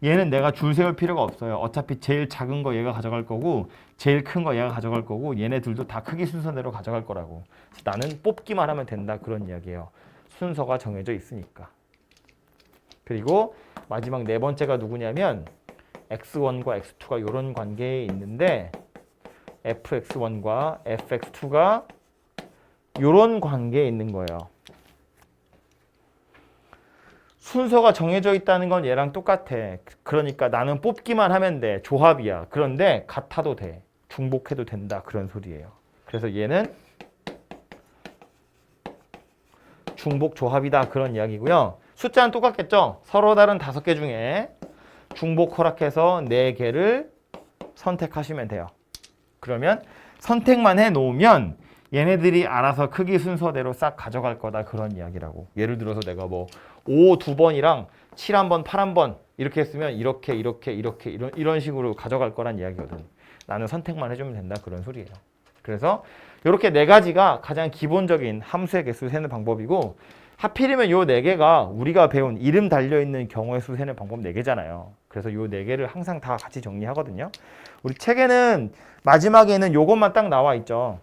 A: 얘는 내가 줄 세울 필요가 없어요. 어차피 제일 작은 거 얘가 가져갈 거고 제일 큰 거 얘가 가져갈 거고 얘네 둘도 다 크기 순서대로 가져갈 거라고. 나는 뽑기만 하면 된다 그런 이야기예요. 순서가 정해져 있으니까. 그리고 마지막 네 번째가 누구냐면 x1과 x2가 이런 관계에 있는데 fx1과 fx2가 이런 관계에 있는 거예요. 순서가 정해져 있다는 건 얘랑 똑같아. 그러니까 나는 뽑기만 하면 돼. 조합이야. 그런데 같아도 돼. 중복해도 된다. 그런 소리예요. 그래서 얘는 중복 조합이다. 그런 이야기고요. 숫자는 똑같겠죠? 서로 다른 5개 중에 중복 허락해서 4개를 선택하시면 돼요. 그러면 선택만 해놓으면 얘네들이 알아서 크기 순서대로 싹 가져갈 거다. 그런 이야기라고. 예를 들어서 내가 뭐 5 2번이랑 7 1번, 8 1번 이렇게 했으면 이렇게 이런 식으로 가져갈 거란 이야기거든. 나는 선택만 해주면 된다. 그런 소리예요. 그래서 이렇게 4가지가 가장 기본적인 함수의 개수 세는 방법이고 하필이면 요 4개가 우리가 배운 이름 달려있는 경우의 수 세는 방법 4개잖아요. 그래서 요 4개를 항상 다 같이 정리하거든요. 우리 책에는 마지막에는 요것만 딱 나와 있죠.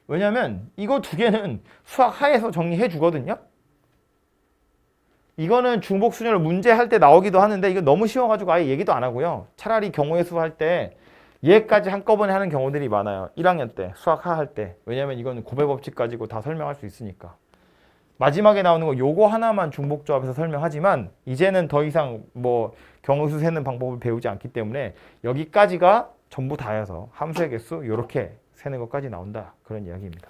A: 왜냐면 이거 2개는 수학 하에서 정리해 주거든요. 이거는 중복 순열 문제 할 때 나오기도 하는데 이거 너무 쉬워가지고 아예 얘기도 안 하고요. 차라리 경우의 수 할 때 얘까지 한꺼번에 하는 경우들이 많아요. 1학년 때 수학 하 할 때. 왜냐면 이건 고배 법칙 가지고 다 설명할 수 있으니까. 마지막에 나오는 거 요거 하나만 중복 조합해서 설명하지만 이제는 더 이상 뭐 경우수 세는 방법을 배우지 않기 때문에 여기까지가 전부 다여서 함수의 개수 요렇게 세는 것까지 나온다. 그런 이야기입니다.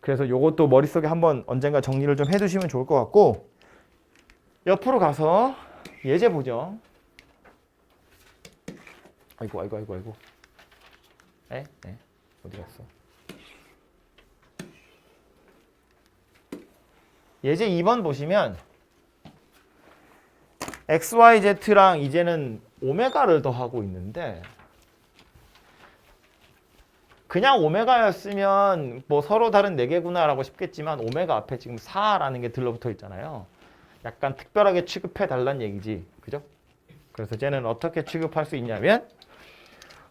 A: 그래서 요것도 머릿속에 한번 언젠가 정리를 좀 해두시면 좋을 것 같고 옆으로 가서 예제 보죠. 아이고. 에? 어디 갔어? 예제 2번 보시면 XYZ랑 이제는 오메가를 더하고 있는데 그냥 오메가였으면 뭐 서로 다른 4개구나 라고 싶겠지만 오메가 앞에 지금 4라는 게 들러붙어 있잖아요. 약간 특별하게 취급해 달라는 얘기지. 그죠? 그래서 쟤는 어떻게 취급할 수 있냐면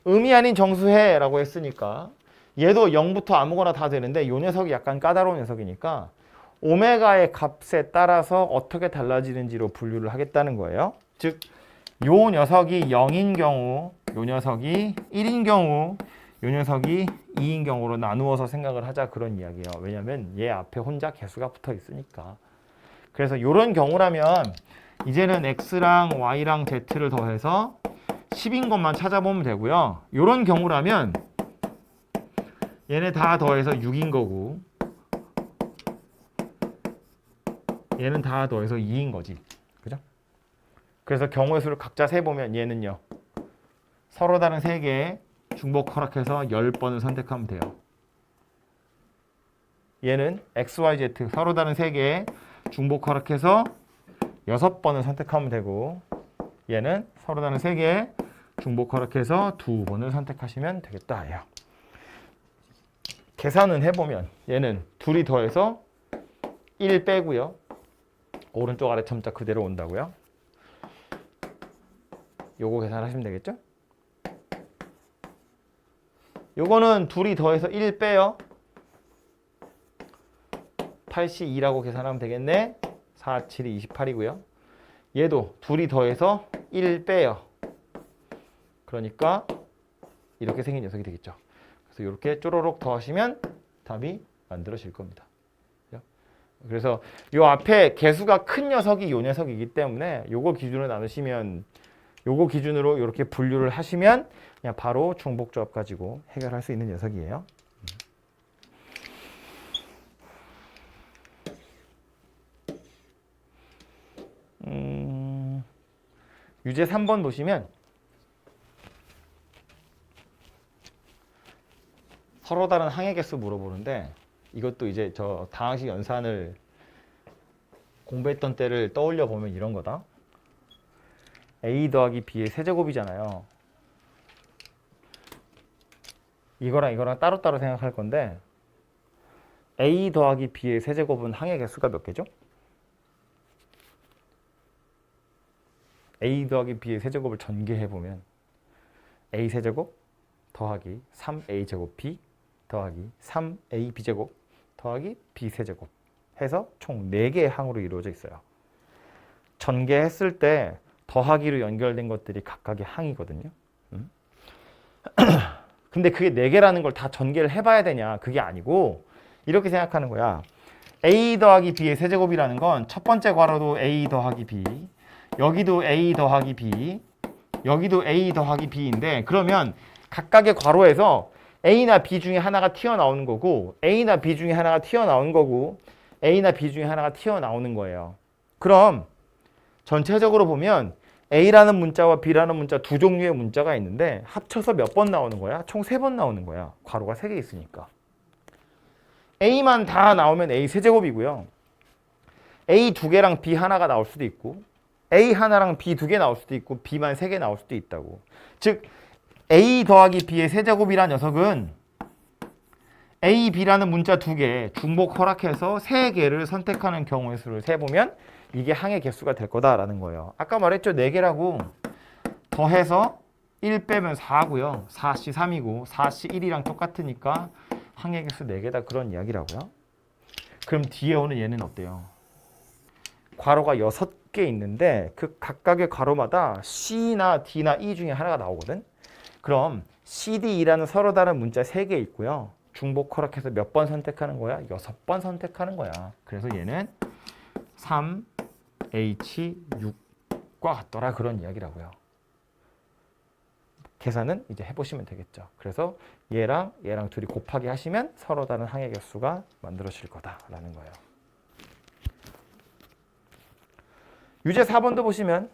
A: 음이 아닌 정수해 라고 했으니까 얘도 0부터 아무거나 다 되는데 이 녀석이 약간 까다로운 녀석이니까 오메가의 값에 따라서 어떻게 달라지는지로 분류를 하겠다는 거예요. 즉, 요 녀석이 0인 경우, 요 녀석이 1인 경우, 요 녀석이 2인 경우로 나누어서 생각을 하자 그런 이야기예요. 왜냐면 얘 앞에 혼자 개수가 붙어 있으니까. 그래서 요런 경우라면 이제는 x랑 y랑 z를 더해서 10인 것만 찾아보면 되고요. 요런 경우라면 얘네 다 더해서 6인 거고 얘는 다 더해서 2인 거지. 그죠? 그래서 경우의 수를 각자 세보면 얘는요. 서로 다른 3개 중복 허락해서 10번을 선택하면 돼요. 얘는 x, y, z 서로 다른 3개 중복 허락해서 6번을 선택하면 되고 얘는 서로 다른 3개 중복 허락해서 2번을 선택하시면 되겠다 해요. 계산은 해보면 얘는 둘이 더해서 1 빼고요. 오른쪽 아래 첨자 그대로 온다고요. 요거 계산하시면 되겠죠? 요거는 둘이 더해서 1 빼요. 8시 2라고 계산하면 되겠네. 4, 7이 28이고요. 얘도 둘이 더해서 1 빼요. 그러니까 이렇게 생긴 녀석이 되겠죠. 그래서 이렇게 쪼로록 더하시면 답이 만들어질 겁니다. 그래서 요 앞에 개수가 큰 녀석이 요 녀석이기 때문에 요거 기준으로 나누시면 요거 기준으로 이렇게 분류를 하시면 그냥 바로 중복조합 가지고 해결할 수 있는 녀석이에요. 유제 3번 보시면 서로 다른 항의 개수 물어보는데 이것도 이제 저 다항식 연산을 공부했던 때를 떠올려 보면 이런 거다. a 더하기 b의 세제곱이잖아요. 이거랑 이거랑 따로따로 생각할 건데 A 더하기 B의 세제곱은 항의 개수가 몇 개죠? A 더하기 B의 세제곱을 전개해보면 A 세제곱 더하기 3A 제곱 B 더하기 3A B제곱 더하기 B 세제곱 해서 총 4개의 항으로 이루어져 있어요. 전개했을 때 더하기로 연결된 것들이 각각의 항이거든요. 근데 그게 4개라는 걸 다 전개를 해봐야 되냐? 그게 아니고 이렇게 생각하는 거야. A 더하기 B의 세제곱이라는 건 첫 번째 괄호도 A 더하기 B, 여기도 A 더하기 B, 여기도 A 더하기 B인데 그러면 각각의 괄호에서 A나 B 중에 하나가 튀어나오는 거고 A나 B 중에 하나가 튀어나오는 거고 A나 B 중에 하나가 튀어나오는 거예요. 그럼 전체적으로 보면 A라는 문자와 B라는 문자 두 종류의 문자가 있는데 합쳐서 몇 번 나오는 거야? 총 3번 나오는 거야. 괄호가 3개 있으니까. A만 다 나오면 A 세제곱이고요. A 2개랑 B 하나가 나올 수도 있고 A 하나랑 B 2개 나올 수도 있고 B만 3개 나올 수도 있다고. 즉 A 더하기 B의 세제곱이란 녀석은 A, B라는 문자 2개 중복 허락해서 3개를 선택하는 경우의 수를 세보면 이게 항의 개수가 될 거다라는 거예요. 아까 말했죠. 4개라고 더해서 1 빼면 4고요. 4씨 3이고 4씨 1이랑 똑같으니까 항의 개수 4개다 그런 이야기라고요. 그럼 뒤에 오는 얘는 어때요? 괄호가 6개 있는데 그 각각의 괄호마다 C나 D나 E 중에 하나가 나오거든. 그럼 C, D,E라는 서로 다른 문자 3개 있고요. 중복 허락해서 몇 번 선택하는 거야? 6번 선택하는 거야. 그래서 얘는 3, H, 6과 같더라 그런 이야기라고요. 계산은 이제 해보시면 되겠죠. 그래서 얘랑 얘랑 둘이 곱하기 하시면 서로 다른 항의 개수가 만들어질 거다라는 거예요. 유제 4번도 보시면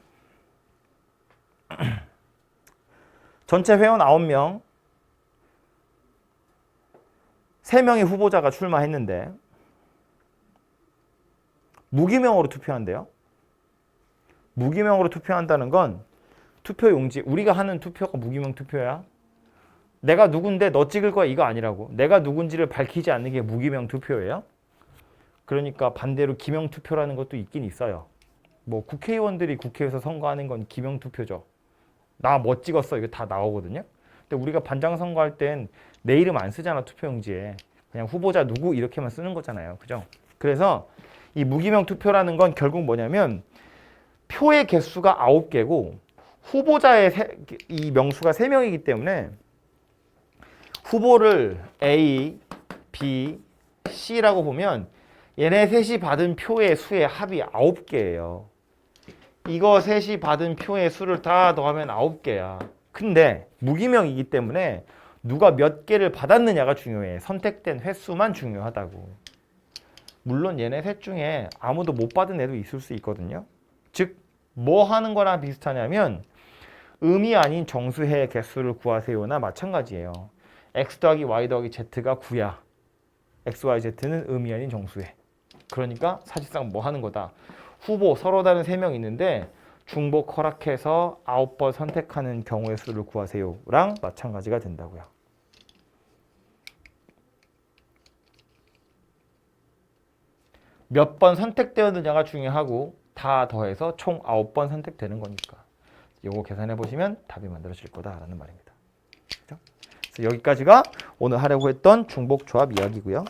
A: 전체 회원 9명 3명의 후보자가 출마했는데 무기명으로 투표한대요. 무기명으로 투표한다는 건 투표용지, 우리가 하는 투표가 무기명 투표야. 내가 누군데 너 찍을 거야 이거 아니라고. 내가 누군지를 밝히지 않는 게 무기명 투표예요. 그러니까 반대로 기명 투표라는 것도 있긴 있어요. 뭐 국회의원들이 국회에서 선거하는 건 기명 투표죠. 나 뭐 찍었어 이거 다 나오거든요. 근데 우리가 반장 선거할 땐 내 이름 안 쓰잖아 투표용지에. 그냥 후보자 누구 이렇게만 쓰는 거잖아요. 그죠? 그래서 이 무기명 투표라는 건 결국 뭐냐면 표의 개수가 9개고 후보자의 이 명수가 3명이기 때문에 후보를 A, B, C라고 보면 얘네 셋이 받은 표의 수의 합이 9개예요. 이거 셋이 받은 표의 수를 다 더하면 9개야. 근데 무기명이기 때문에 누가 몇 개를 받았느냐가 중요해. 선택된 횟수만 중요하다고. 물론 얘네 셋 중에 아무도 못 받은 애도 있을 수 있거든요. 즉, 뭐 하는 거랑 비슷하냐면 음이 아닌 정수의 개수를 구하세요나 마찬가지예요. x 더하기 y 더하기 z가 9야. x, y, z는 음이 아닌 정수해. 그러니까 사실상 뭐 하는 거다. 후보 서로 다른 3명 있는데 중복 허락해서 9번 선택하는 경우의 수를 구하세요랑 마찬가지가 된다고요. 몇 번 선택되었느냐가 중요하고 다 더해서 총 9번 선택되는 거니까 이거 계산해 보시면 답이 만들어질 거다라는 말입니다. 그렇죠? 그래서 여기까지가 오늘 하려고 했던 중복 조합 이야기고요.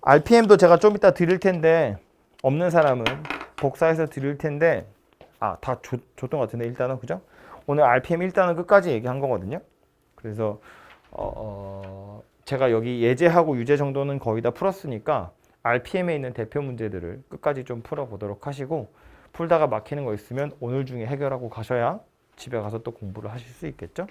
A: RPM도 제가 좀 이따 드릴 텐데 없는 사람은 복사해서 드릴 텐데 다 줬던 것 같은데 일단은 그죠? 오늘 RPM 일단은 끝까지 얘기한 거거든요. 그래서 제가 여기 예제하고 유제 정도는 거의 다 풀었으니까 RPM에 있는 대표 문제들을 끝까지 좀 풀어보도록 하시고 풀다가 막히는 거 있으면 오늘 중에 해결하고 가셔야 집에 가서 또 공부를 하실 수 있겠죠?